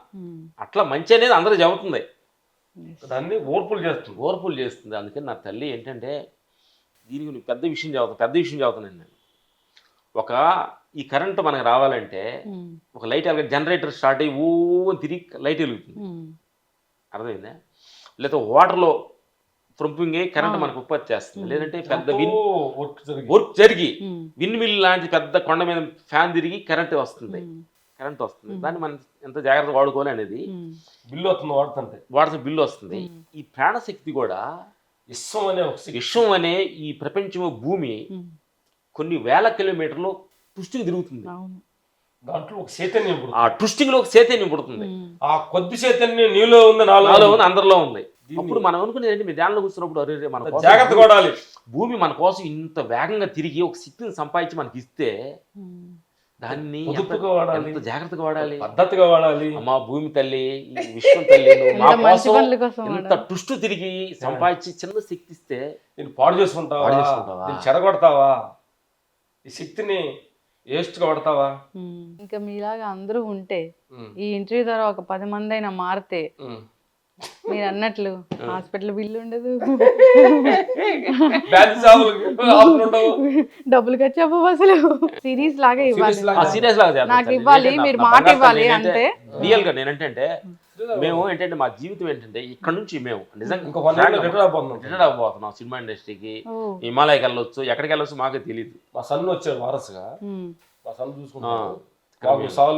అట్లా మంచి అనేది అందరూ చెబుతుంది, దాన్ని ఓర్పులు చేస్తుంది. అందుకని నా తల్లి ఏంటంటే దీనికి పెద్ద విషయం చదువుతున్నాను నేను. ఈ కరెంటు మనకు రావాలంటే ఒక లైట్ జనరేటర్ స్టార్ట్ అయ్యి అని తిరిగి లైట్ వెలుగుతుంది, అర్థమైందా? లేదా వాటర్లో పంపింగ్ అయ్యి కరెంట్ మనకు ఉత్పత్తి చేస్తుంది. లేదంటే పెద్ద వర్క్ జరిగి విన్ మిల్ లాంటి పెద్ద కొండ మీద ఫ్యాన్ తిరిగి కరెంట్ వస్తుంది. దాన్ని మనం ఎంత జాగ్రత్తగా వాడుకోవాలి అనేది బిల్లు వస్తుంది, వాడితే బిల్లు వస్తుంది. ఈ ప్రాణశక్తి కూడా విశ్వం అనే ఒక శక్తి. విశ్వం అనే ఈ ప్రపంచం భూమి కొన్ని వేల కిలోమీటర్లు ట్విస్టింగ్ తిరుగుతుంది. అవును. దాంట్లో ఒక చైతన్యం పుడుతుంది. ఆ ట్విస్టింగ్ లో ఒక చైతన్యం పుడుతుంది. ఆ కొద్ది చైతన్యం నీలో ఉంది, నాలో ఉంది. అందరిలో ఉంది. అప్పుడు మనం అనుకునేది మీరు ధ్యానంలో కూర్చున్నప్పుడు అరే మన కోసం జాగ్రత్త కొడాలి. భూమి మన కోసం ఇంత వేగంగా తిరిగి ఒక శక్తిని సంపాదించి మనకి ఇస్తే దాన్ని పొదుపుగా వాడాలి, ఎంత జాగ్రత్తగా వాడాలి, పద్ధతిగా వాడాలి. అమ్మా భూమి తల్లి, ఈ విశ్వం తల్లి, నువ్వు మా ఎంత మంచి పనుల కోసం కోసం ఇంత టుష్టు తిరిగి సంపాదించి చిన్న శక్తి ఇస్తే నేను పాడు చేసుకుంటావా, పాడు చేసుకుంటావా? నేను చెడగొడతావా, ఈ శక్తిని వేస్ట్గా పడతావా? ఇంకా మీలాగా అందరూ ఉంటే ఈ ఇంటర్వ్యూ ద్వారా ఒక 10 మంది అయినా మారితే మీరు అన్నట్లు హాస్పిటల్ బిల్లు ఉండదు, డబ్బులు ఖర్చు అవ్వవు, అసలు సిరీస్ లాగా ఇవ్వాలి, సీరియస్ లాగా నాకు ఇవ్వాలి, మీరు మాట ఇవ్వాలి అంతే. రియల్ గా నేనంటే మేము ఏంటంటే మా జీవితం ఏంటంటే ఇక్కడ నుంచి మేము నిజంగా రిటైర్డ్ అవ్వబోతున్నాం. సినిమా ఇండస్ట్రీకి హిమాలయకి వెళ్ళొచ్చు, ఎక్కడికి వెళ్ళొచ్చు మాకే తెలియదు. మా సన్ వచ్చాడు వారసుగా, మా సన్ చూసుకుంటాం.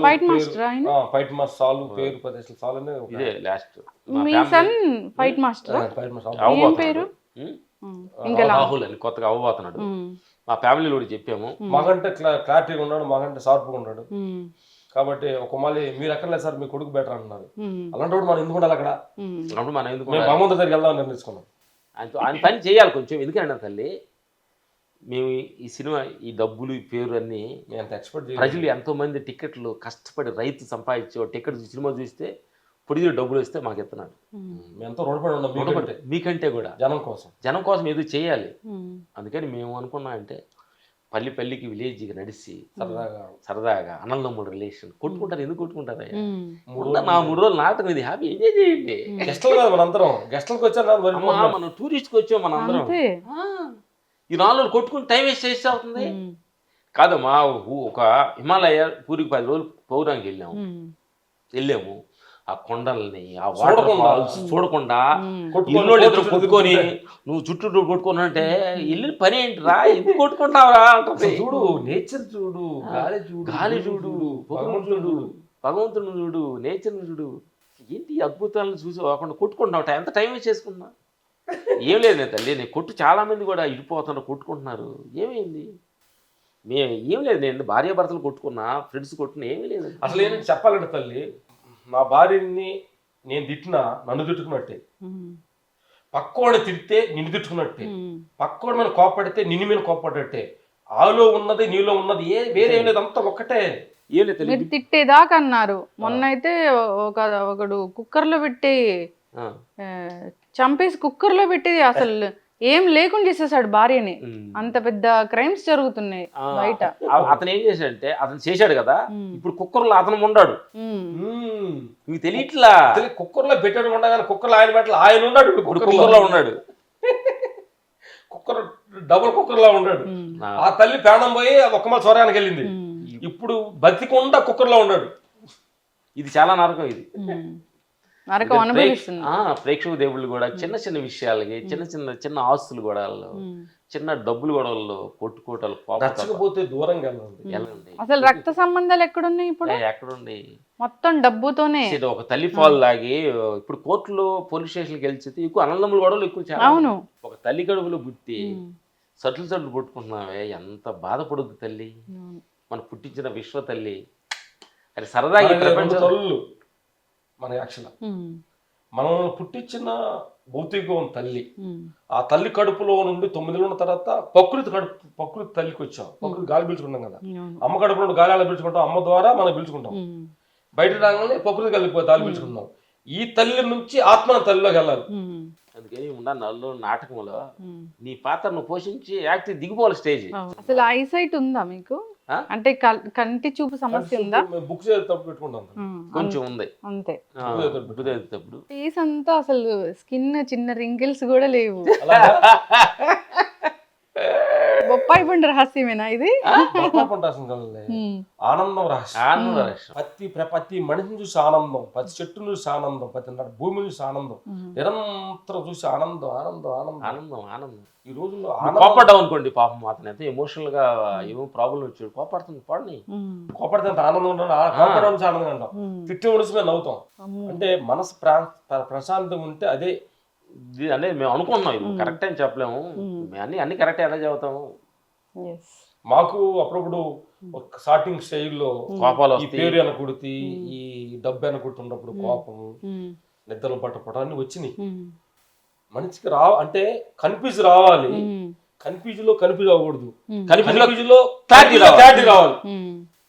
ఫైట్ మాస్టర్ ఆయన, ఫైట్ మాస్టర్ సాలు పేరు ప్రదేశం సాలు ఇదే లాస్ట్. మీ సన్ ఫైట్ మాస్టర్ ఏం పేరు? ఇంకా రాహుల్ అని కొత్తగా అవ్వబోతున్నాడు. మా ఫ్యామిలీలో కూడా చెప్పాము, మాకంటే క్లారిటీగా ఉన్నాడు, మాకంటే షార్ప్గా ఉన్నాడు. కాబట్టి ఒక మళ్ళీ మీరు ఎక్కర్లేదు సార్, మీ కొడుకు బెటర్ అంటున్నారు. అలాంటి మనం ఎందుకు ఉండాలి అక్కడ? అప్పుడు మనం ఎందుకు మేము భగవంతుడి దగ్గరికి వెళ్దాం నిర్ణయించుకున్నాం. ఆయన పని చేయాలి కొంచెం. ఎందుకంటే తల్లి మేము ఈ సినిమా ఈ డబ్బులు ఈ పేరు అన్ని ఎక్స్పెక్ట్ ప్రజలు ఎంతో మంది టికెట్లు కష్టపడి రైతు సంపాదించి టికెట్ సినిమా చూస్తే పొడిది డబ్బులు వస్తే మాకు ఇస్తున్నాడు. ఎంతో రుణపడి ఉన్నాం మీకంటే కూడా జనం కోసం ఏదో చేయాలి. అందుకని మేము అనుకున్నా అంటే పల్లికి విలేజ్కి నడిచి సరదాగా అన్నదమ్ముడు రిలేషన్ కొట్టుకుంటారు. ఎందుకు కొట్టుకుంటారు? నా 3 రోజులు నాటకం ఇది హ్యాపీ ఎంజాయ్ చేయండి. గెస్టులు కాదు మనందరం, గెస్టులకు వచ్చారు, మనం టూరిస్ట్కి వచ్చాం మనందరం. ఈ 4 రోజులు కొట్టుకుని టైం వేస్ట్ చేస్తే అవుతుంది కాదమ్మా. ఒక హిమాలయ పూరికి 10 రోజులు పౌరానికి వెళ్ళాము. ఆ కొండల్ని ఆ వాటర్ ఫాల్స్ చూడకుండా ఇల్లు ఇద్దరు కొట్టుకొని నువ్వు చుట్టూ కొట్టుకున్నా అంటే వెళ్ళిన పని ఏంటిరా, ఎందుకు కొట్టుకుంటావురా అంటే చూడు నేచర్ చూడు, గాలి చూడు, భగవంతుడు చూడు, నేచర్ చూడు, ఏంటి అద్భుతాలను చూసి కాకుండా కొట్టుకుంటున్నావు. ఎంత టైం వేస్ట్ చేసుకున్నా ఏం లేదు తల్లి. నేను కొట్టు చాలా మంది కూడా ఇడిపోతున్నారు, కొట్టుకుంటున్నారు. ఏమైంది? ఏం లేదు, నేను భార్యాభర్తలు కొట్టుకున్నా, ఫ్రెండ్స్ కొట్టుకున్నా, ఏమీ లేదు. అసలు ఏంటంటే చెప్పాలంటే తల్లి, నా భార్యని నేను తిట్టినా నన్ను తిట్టుకున్నట్టే, పక్కోడిని తిడితే నిన్ను తిట్టుకున్నట్టే, పక్కోడు మీద కోపడితే నిన్ను మీద కోపడ్డట్టే. ఆలో ఉన్నది నీలో ఉన్నది వేరే ఏం లేదు, అంతా ఒక్కటే. ఏం లేదు, మీరు తిట్టేదాకా అన్నారు. మొన్న అయితే ఒకడు కుక్కర్లో పెట్టి చంపేసి కుక్కర్లో పెట్టి అసలు ఏం లేకుండా చేసేసాడు భార్యని. అంత పెద్ద క్రైమ్స్ జరుగుతున్నాయి బయట. అతను ఏం చేశాడంటే అతను చేశాడు కదా, ఇప్పుడు కుక్కర్లో అతను ఉన్నాడు. మీకు తెలియట్లా, కుక్కర్లో పెట్టాడు ఉండగానే కుక్కర్లో ఆయన పెట్టాలి, ఆయన ఉన్నాడు. ఇప్పుడు కుక్కర్లో ఉన్నాడు, కుక్కర్ డబుల్ కుక్కర్లో ఉన్నాడు. ఆ తల్లి ప్రాణం పోయి ఒక్కమల స్వర్గానికి వెళ్ళింది, ఇప్పుడు బతికుండా కుక్కర్లో ఉన్నాడు. ఇది చాలా నరకం. ఇది నరకం అనుభవిస్తుంది. ప్రేక్షక దేవుళ్ళు కూడా చిన్న చిన్న విషయాలకి చిన్న ఆస్తులు గొడవల్లో, చిన్న డబ్బులు గొడవల్లో కొట్టుకోవటాలు, నచ్చకపోతే దూరంగా వెళ్ళండి. అసలు రక్త సంబంధాలు ఎక్కడున్నాయి ఇప్పుడు? ఎక్కడుండి, మొత్తం డబ్బుతోనే. ఒక తల్లి పాలు లాగి ఇప్పుడు కోర్టులో పోలీస్ స్టేషన్కి వెళ్తే ఎక్కువ అన్నదమ్ముల గొడవలు ఎక్కువ. అవును, ఒక తల్లి కడుపులో పుట్టి సట్లు కొట్టుకుంటున్నావే, ఎంత బాధపడుద్ది తల్లి. మనం పుట్టించిన విశ్వ తల్లి. అది సరదాగా ప్రపంచం మన యాక్షన్ మనం పుట్టించిన భౌతికం తల్లి. ఆ తల్లి కడుపులో నుండి 9 నెలల తర్వాత ప్రకృతి తల్లికి వచ్చాం. ప్రకృతి గాలి పీల్చుకుంటాం కదా, అమ్మ కడుపులో నుండి గాలి పీల్చుకుంటాం, అమ్మ ద్వారా మనం పీల్చుకుంటాం. బయట రాగానే ప్రకృతి కలిపి గాలి పీల్చుకుంటాం. ఈ తల్లి నుంచి ఆత్మ తల్లిలోకి వెళ్ళాలి. అందుకని నల్లు నాటకంలో నీ పాత్రను పోషించి యాక్ట్ దిగిపోవాలి స్టేజ్. అసలు ఐసైట్ ఉందా మీకు? అంటే కంటి చూపు సమస్య ఉందా? బుక్ చేసేటప్పుడు పెట్టుకుంటాం, కొంచెం ఉంది అంతే. తప్పుడు ఫేస్ అంతా అసలు స్కిన్ చిన్న రింకిల్స్ కూడా లేవు. బొప్పాయి పండు రహస్యమేనా ఇది? ఆనందం రహస్యం. ప్రతి మనిషిని చూసి ఆనందం, ప్రతి చెట్టును చూసి ఆనందం, ప్రతి భూమిని చూసి ఆనందం, నిరంతరం చూసి ఆనందం ఆనందం ఆనందం ఆనందం ఆనందం. ఈ రోజుల్లో కోపడ్డాం అనుకోండి, పాపం అతను ఎంత ఎమోషనల్ గా ఏమో ప్రాబ్లం వచ్చాడు, కోపడుతుంది, పాడని కోపడితే అంత ఆనందం ఉండదు. కోపడడం నుంచి ఆనందంగా అంటాం, తిట్టి ఉడిసి మేము నవ్వుతాం. అంటే మనసు ప్రశాంతంగా ఉంటే అదే ఇది అనేది మేము అనుకుంటున్నాం, ఇది కరెక్ట్ అని చెప్పలేము. మేము అన్ని కరెక్ట్ ఎలా చెబుతాము. ఎస్ మాకు అప్పుడప్పుడు ఒక స్టార్టింగ్ స్టేజ్లో కోపాలు ఈ పేరు అనకుడితి, ఈ డబ్బు అనకుడుతున్నప్పుడు కోపము, నిద్రలు పట్టపట అన్ని వచ్చినాయి. మనిషికి అంటే కన్ఫ్యూజ్ రావాలి, కన్ఫ్యూజ్ లో కన్ఫ్యూజ్ అవ్వకూడదు, కన్ఫ్యూజ్ లో క్లారిటీ రావాలి,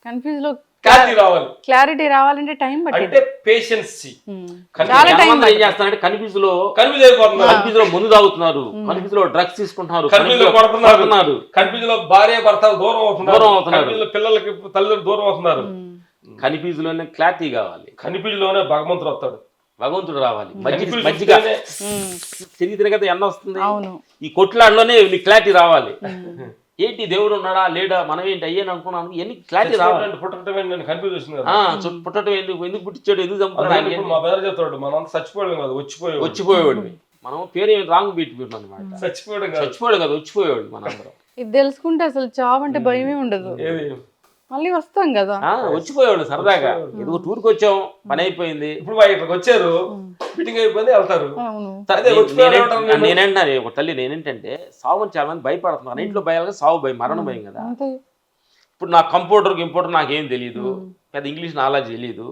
కన్ఫ్యూజ్ లో క్లారిటీ రావాలి. క్లారిటీ రావాలంటే టైం అంటే పట్టింది. పేషెన్స్. చాలా టైం ఏం చేస్తారంటే కన్ఫ్యూజ్ లో అయిపోతున్నారు, కన్ఫ్యూజ్ లో మందు తాగుతున్నారు, కన్ఫ్యూజ్ లో డ్రగ్స్ తీసుకుంటున్నారు, కన్ఫ్యూజ్ లో పడుతున్నారు, కన్ఫ్యూజ్ లో భార్య భర్త దూరం అవుతున్నారు, కన్ఫ్యూజ్ లో పిల్లలకి తల్లిదండ్రులు దూరం అవుతున్నారు. కన్ఫ్యూజ్ లోనే క్లారిటీ కావాలి, కన్ఫ్యూజ్ లోనే భగవంతుడు వస్తాడు, భగవంతుడు రావాలి. మజ్జిగ తిరిగి తిరగతే ఎన్న వస్తుంది, అవును ఈ కొట్లాడలోనే నీకు క్లారిటీ రావాలి. ఏంటి దేవుడు ఉన్నాడా లేడా, మనం ఏంటి అయ్యాను అనుకున్నాను, ఎన్ని క్లారిటీ రావాలి. పుట్టడం కన్ఫ్యూజ్ వస్తుంది కదా, పుట్టడం ఎందుకు పుట్టించాడు, ఎందుకు చంపుతున్నాడు. మా బెదర్ చెప్తాడు, మనం చచ్చిపోయాడు కదా వచ్చిపోయేవాడు. మనం పేరు ఏమి రాంగ్ బీట్ పెట్టినాం అనమాట. చచ్చిపోయాడు కదా, వచ్చిపోయేవాడు మనందరం. ఇది తెలుసుకుంటే అసలు చావు అంటే భయమే ఉండదు, మళ్ళీ వస్తాం కదా. వచ్చిపోయాడు సరదాగా, ఏదో టూర్కి వచ్చాం, పని అయిపోయింది, ఇప్పుడు ఇక్కడికి వచ్చారు, ఫిట్టింగ్ అయిపోయింది, వెళ్తారు. నేనంటే ఒక తల్లి, నేనేంటంటే సావుని చాలా మంది భయపడుతున్నారు. ఇంట్లో భయాలుగా సావు భయం, మరణం భయం కదా. ఇప్పుడు నాకు కంప్యూటర్ నాకేం తెలియదు, పెద్ద ఇంగ్లీష్ నాలెడ్జ్ తెలియదు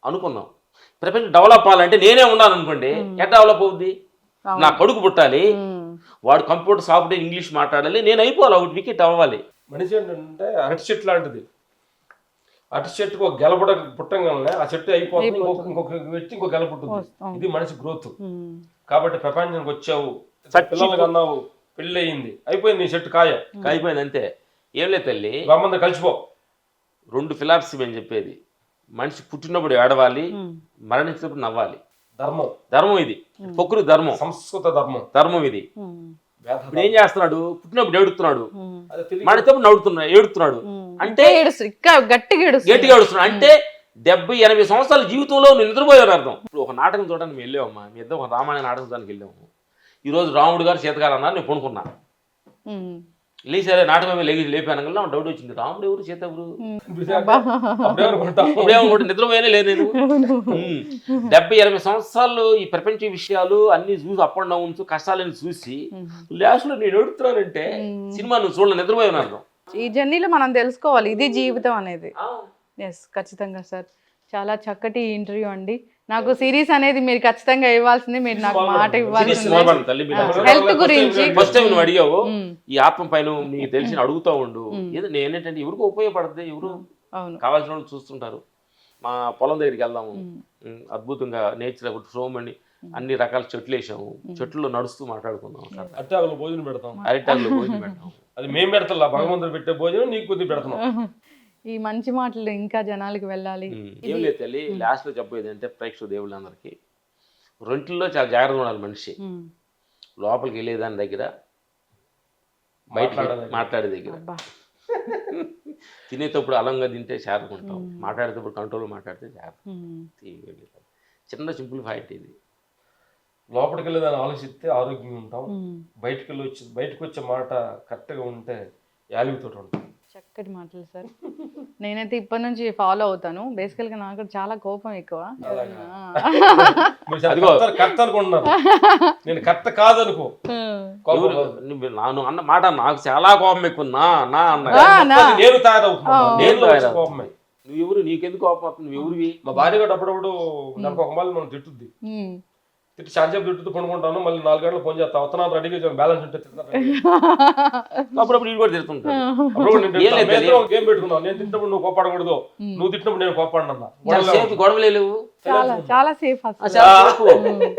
అనుకున్నాం. ప్రపంచం డెవలప్ అవ్వాలంటే నేనే ఉన్నాను అనుకోండి, ఎట్లా డెవలప్ అవుద్ది? నా కొడుకు పుట్టాలి, వాడు కంప్యూటర్ సాఫ్ట్వేర్ ఇంగ్లీష్ మాట్లాడాలి, నేను అయిపోవాలి, ఒకటి వికెట్ అవ్వాలి. మనిషి ఏంటంటే అరటి చెట్టు లాంటిది, అరటి చెట్టుకు ఒక గెల పుట్టంగానే ఆ చెట్టు అయిపోతుంది, ఇంకొక వ్యక్తి ఇంకో గెల పుట్టింది. ఇది మనిషి గ్రోత్. కాబట్టి ప్రపంచానికి వచ్చావు, పిల్లలకి అన్నావు, పెళ్లి అయ్యింది, అయిపోయింది, నీ చెట్టు కాయిపోయింది అంతే. ఏం లేదు తల్లి, బాగుంది, కలిసిపో. 2 ఫిలాసఫీ అని చెప్పేది, మనిషి పుట్టినప్పుడు ఏడవాలి, మరణించినప్పుడు నవ్వాలి. ధర్మం ఇది, ప్రకృతి ధర్మం, సంస్కృత ధర్మం ఇది. ఇప్పుడు ఏం చేస్తున్నాడు, పుట్టినప్పుడు ఏడుతున్నాడు, మరణించినప్పుడు ఏడుతున్నాడు అంటే గట్టిగా ఏడుస్తున్నాడు అంటే 70-80 సంవత్సరాల జీవితంలో నేను నిద్రపోయారు అర్థం. ఇప్పుడు ఒక నాటకం చూడడానికి మేము వెళ్ళామమ్మా, మీ ఇద్దరు ఒక రామాయణ నాటకం చూడడానికి వెళ్ళాము. ఈరోజు రాముడు గారు సీతగారు అన్నారు, నేను కొనుక్కున్నా, లేచారే నాటకం లేపాను కదా, డౌట్ వచ్చింది, రాముడు ఎవరు సీత ఎవరు, ఇప్పుడేమనుకుంటా నిద్రపోయానే లేదు నేను. 70-80 సంవత్సరాలు ఈ ప్రపంచ విషయాలు అన్ని చూసి, అప్ అండ్ డౌన్స్ కష్టాలని చూసి లాస్ట్ లో నేను ఏడుతున్నానంటే సినిమా నువ్వు చూడలే, నిద్రపోయాను అర్థం. ఈ జర్నీలో మనం తెలుసుకోవాలి, ఇది జీవితం అనేది. ఎస్, ఖచ్చితంగా సార్. చాలా చక్కటి ఇంటర్వ్యూ అండి. నాకు సిరీస్ అనేది మీరు ఖచ్చితంగా ఇవ్వాల్సింది, మీరు నాకు మాట ఇవ్వాల్సింది. హెల్త్ గురించి ఫస్ట్ టైం నువ్వు అడిగావు, ఈ ఆత్మ పైన నీకు తెలిసిన అడుగుతూ ఉండు. ఏదో నేనేంటంటే ఎవరికి ఉపయోగపడుతుంది, ఎవరు కావాల్సిన వాళ్ళు చూస్తుంటారు. మా పొలం దగ్గరికి వెళ్దాము, అద్భుతంగా నేచర్ సోమని అన్ని రకాల చెట్లు వేసాము, చెట్లు నడుస్తూ మాట్లాడుకుందాం, అరిటాకులో భోజనం పెడతాం, అది మేము పెడతా, భగవంతుడు పెట్టే భోజనం నీకు కొద్దిగా పెడతాం. ఈ మంచి మాటలు ఇంకా జనాలకి వెళ్ళాలి. ఏం లేదు తల్లి, లాస్ట్ లో చెప్పేది అంటే ప్రేక్షక దేవుళ్ళందరికీ రొంటిల్లో చాలా జాగ్రత్తగా ఉండాలి మనిషి. లోపలికి వెళ్ళేదాని దగ్గర, బయట మాట్లాడే దగ్గర, తినేటప్పుడు అలంగా తింటే చేరుకుంటాం, మాట్లాడేటప్పుడు కంట్రోల్ మాట్లాడితే జాగ్రత్త. చిన్న సింపుల్ ఫైట్ ఇది. లోపలికి వెళ్ళేదాన్ని ఆలోచిస్తే ఆరోగ్యంగా ఉంటాం, బయటకు వచ్చే మాట కరెక్ట్గా ఉంటే యాలిగుతో ఉంటాం. చక్కటి మాటలు సార్. నేనైతే ఇప్పటి నుంచి ఫాలో అవుతాను. బేసికల్ గా నాకు చాలా కోపం ఎక్కువ. కరెక్ట్ అనుకుంటున్నాను, నేను కరెక్ట్ కాదనుకో. అన్న మాట నాకు చాలా కోపం ఎక్కువ, నేను తయారవుతున్నా కోపమే. నువ్వెవరు, నీకెందుకు కోపం అవుతుంది, నువ్వు ఎవరివి? మా భార్య కూడా అప్పుడప్పుడు నాకు ఒక మళ్ళీ మనం తిట్టుద్ది, తిట్టి శాంతి తిట్టుతూ పడుకుంటాను, మళ్ళీ 4 గంటలు ఫోన్ చేస్తా, వస్తున్నాను రెడీగా బ్యాలెన్స్ ఉంటే అప్పుడప్పుడు కూడా తిడుతుంటాను. గేమ్ పెట్టుకున్నావు, నేను తింటప్పుడు నువ్వు కోపడకూడదు, నువ్వు తిట్టినప్పుడు నేను కోపడన్నా, గొడవలేవు, చాలా సేఫ్.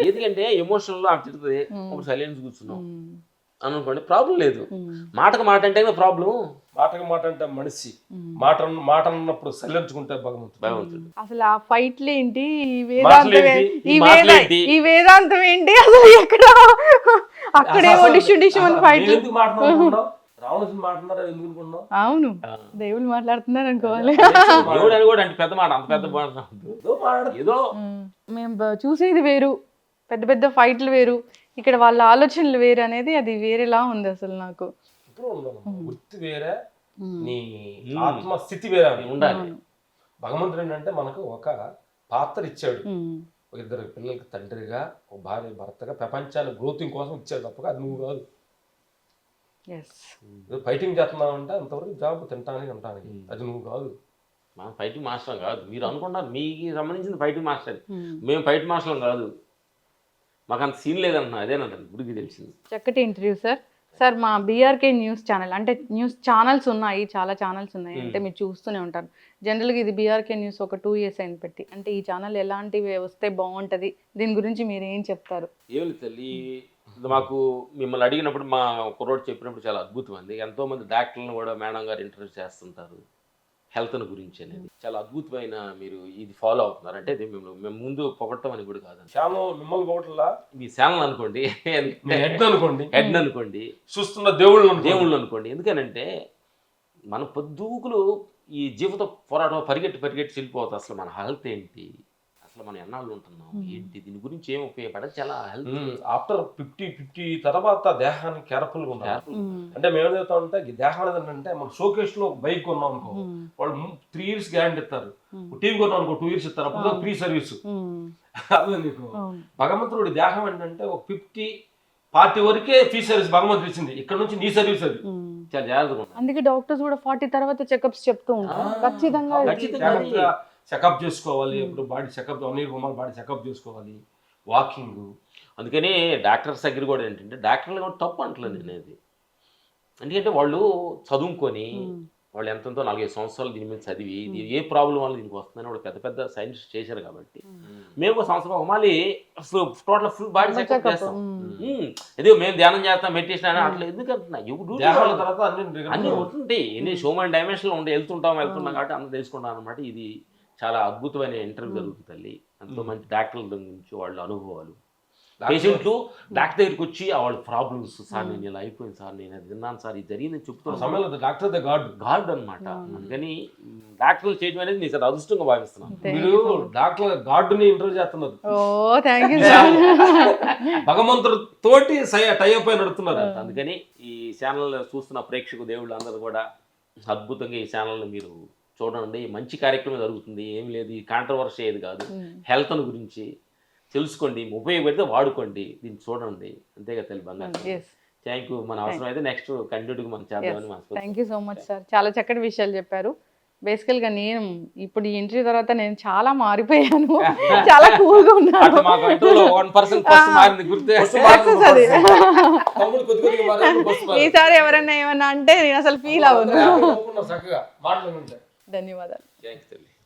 ఎందుకంటే ఎమోషనల్ లో ఆమె తిడుతుంది, సైలెన్స్ కూర్చున్నావు అనుకోండి, ప్రాబ్లం లేదు. మాటకు మాట అంటే ప్రాబ్లం, మాటకు మాట అంటే మనిషి మాట అన్నప్పుడు సైలెంచుకుంటే భగవంతుడు. అసలు ఆ ఫైట్లు ఏంటి, ఈ వేదాంతం ఏంటి, అసలు ఎక్కడ అక్కడేమో డిష్ అని ఫైట్. ఎందుకు మాట్లాడుతున్నావు, రావణుడు మాట్లాడుతున్నారు ఎందుకు అనుకున్నావు? అవును, దేవుళ్ళు మాట్లాడుతున్నారు అనుకోవాలి. దేవుడు అని కూడా అంటే పెద్ద మాట, అంత పెద్ద మాట ఏదో. మేము చూసేది వేరు, పెద్ద పెద్ద ఫైట్లు వేరు, ఇక్కడ వాళ్ళ ఆలోచనలు వేరు అనేది, అది వేరేలా ఉంది అసలు నాకు. వృత్తి వేరే, నీ ఆత్మ స్థితి వేరే ఉండాలి. భగవంతుడు ఏంటంటే మనకు ఒక పాత్ర ఇచ్చాడు, ఒక ఇద్దరు పిల్లలకి తండ్రిగా, ఒక భార్య భర్తగా ప్రపంచాన్ని గ్రోతింగ్ కోసం ఇచ్చాడు తప్పక అది నువ్వు కాదు. ఎస్. ఏదో ఫైటింగ్ చేస్తున్నావు అంటే అంతవరకు జాబ్ తింటానికి అంటానికి అది నువ్వు కాదు. మనం ఫైటింగ్ మాస్టర్ కాదు, మీరు అనుకుంటారు మీకు సంబంధించింది ఫైటింగ్ మాస్టర్, మేము ఫైట్ మాస్టర్లం కాదు, మాకు అంత సీన్ లేదన్నా. అదేనండి ఇప్పటికి తెలిసింది. చక్కటి ఇంటర్వ్యూ సార్. సార్ మా బీఆర్కే న్యూస్ ఛానల్ అంటే న్యూస్ ఛానల్స్ ఉన్నాయి, చాలా ఛానల్స్ ఉన్నాయి, అంటే మీరు చూస్తూనే ఉంటారు. జనరల్గా ఇది బీఆర్కే న్యూస్ ఒక 2 years అయింది పెట్టి. అంటే ఈ ఛానల్ ఎలాంటివి వస్తే బాగుంటుంది, దీని గురించి మీరు ఏం చెప్తారు? ఏం లేదు తల్లి, మాకు మిమ్మల్ని అడిగినప్పుడు మా కుర్రోడు చెప్పినప్పుడు చాలా అద్భుతం అండి. ఎంతోమంది డాక్టర్లను కూడా మేడం గారు ఇంటర్వ్యూ చేస్తుంటారు హెల్త్ని గురించి అనేది. చాలా అద్భుతమైన మీరు ఇది ఫాలో అవుతున్నారు. అంటే ఇది మేము ముందు పొగట్టం అని కూడా కాదండి. ఛానల్ మిమ్మల్ని పోగొట్టలా, మీ ఛానల్ అనుకోండి, హెడ్ అనుకోండి, హెడ్ అనుకోండి, చూస్తున్న దేవుళ్ళు అనుకోండి. ఎందుకనంటే మన పొద్దుకులు ఈ జీవిత పోరాటం పరిగెట్టి వెళ్ళిపోతుంది. అసలు మన హెల్త్ ఏంటి, అసలు మనం ఎన్నాళ్ళు ఉంటున్నాం ఏంటి, దీని గురించి ఏం ఉపయోగపడదు. చాలా హెల్త్ ఆఫ్టర్ 50 తర్వాత దేహానికి కేర్ఫుల్గా ఉండాలి. అంటే మేము ఏం చెప్తామంటే ఈ దేహం అనేది ఏంటంటే మన షోకేస్ లో బైక్ కొన్నాం అనుకో, వాళ్ళు 3 years గ్యారంటీ ఇస్తారు. టీవీ కొన్నాం అనుకో 2 years ఇస్తారు, అప్పుడు ఫ్రీ సర్వీస్. అదే నీకు భగవంతుడి దేహం ఏంటంటే ఒక 50-40 వరకే ఫ్రీ సర్వీస్ భగవంతుడు ఇచ్చింది. ఇక్కడ నుంచి నీ సర్వీస్ అది. చాలా జాగ్రత్తగా ఉండాలి. అందుకే డాక్టర్స్ కూడా 40 తర్వాత చెకప్స్ చెప్తూ ఉంటారు. ఖచ్చితంగా చెకప్ చేసుకోవాలి. ఇప్పుడు body checkup, 1 year body checkup చేసుకోవాలి, వాకింగ్. అందుకని డాక్టర్స్ దగ్గర కూడా ఏంటంటే డాక్టర్లు కూడా తప్పు అంటలేదు అనేది. ఎందుకంటే వాళ్ళు చదువుకొని వాళ్ళు ఎంతో 4-5 సంవత్సరాలు దీని మీద చదివి ఏ ప్రాబ్లం వల్ల దీనికి వస్తుందని వాళ్ళు పెద్ద సైన్స్ చేశారు. కాబట్టి మేము ఒక సంవత్సరం మళ్ళీ టోటల్ ఫుల్ బాడీ చెకప్ చేస్తాం. ఏదో మేము ధ్యానం చేస్తాం, మెడిటేషన్ అని అట్లా ఎందుకు అంటున్నా, తర్వాత అన్ని ఉంటుంటాయి. ఎన్ని సోమన్ డైమెన్షన్లో ఉండే వెళ్తుంటాం కాబట్టి అందరూ తెలుసుకుంటాం అనమాట. ఇది చాలా అద్భుతమైన ఇంటర్వ్యూ జరుగుతుంది తల్లి. ఎంతో మంచి డాక్టర్ల గురించి వాళ్ళ అనుభవాలు, పేషెంట్లు డాక్టర్ దగ్గరికి వచ్చి వాళ్ళ ప్రాబ్లమ్స్, సార్ నేను ఇలా అయిపోయింది సార్, నేను అది విన్నాను సార్, ఇది జరిగిందని చెప్తున్నాను. డాక్టర్ ద గాడ్ అనమాట. అందుకని డాక్టర్లు చేయడం అనేది నేను అదృష్టంగా భావిస్తున్నాను. మీరు డాక్టర్ గాడ్ ని ఇంటర్వ్యూ చేస్తున్నారు. భగవంతుడు తోటి టైఅప్ అయి నడుతున్నారు. అందుకని ఈ ఛానల్ చూస్తున్న ప్రేక్షకు దేవుళ్ళు అందరూ కూడా అద్భుతంగా ఈ ఛానల్ని మీరు చూడండి. మంచి కార్యక్రమం జరుగుతుంది, ఏం లేదు, ఈ కాంట్రవర్సీ ఏది కాదు. హెల్త్ గురించి తెలుసుకోండి, ఉపయోగపడితే వాడుకోండి, దీన్ని చూడండి. అంతేగా తల్లి బంగారు. Thank you. మన అవసరం అయితే నెక్స్ట్ కంటిన్యూగా మనం చేద్దామని మనసు. Thank you so much sir, చాలా చక్కటి విషయాలు చెప్పారు. బేసికల్గా నేను ఇప్పుడు ఈ ఇంటర్వ్యూ తర్వాత నేను చాలా మారిపోయాను, చాలా కూల్గా ఉన్నాను. ఈసారి ఎవరైనా ఏమన్నా అంటే నేను అసలు ఫీల్ అవ్వను. చక్కగా మాట్లాడుతుంటే ధన్యవాదాలు.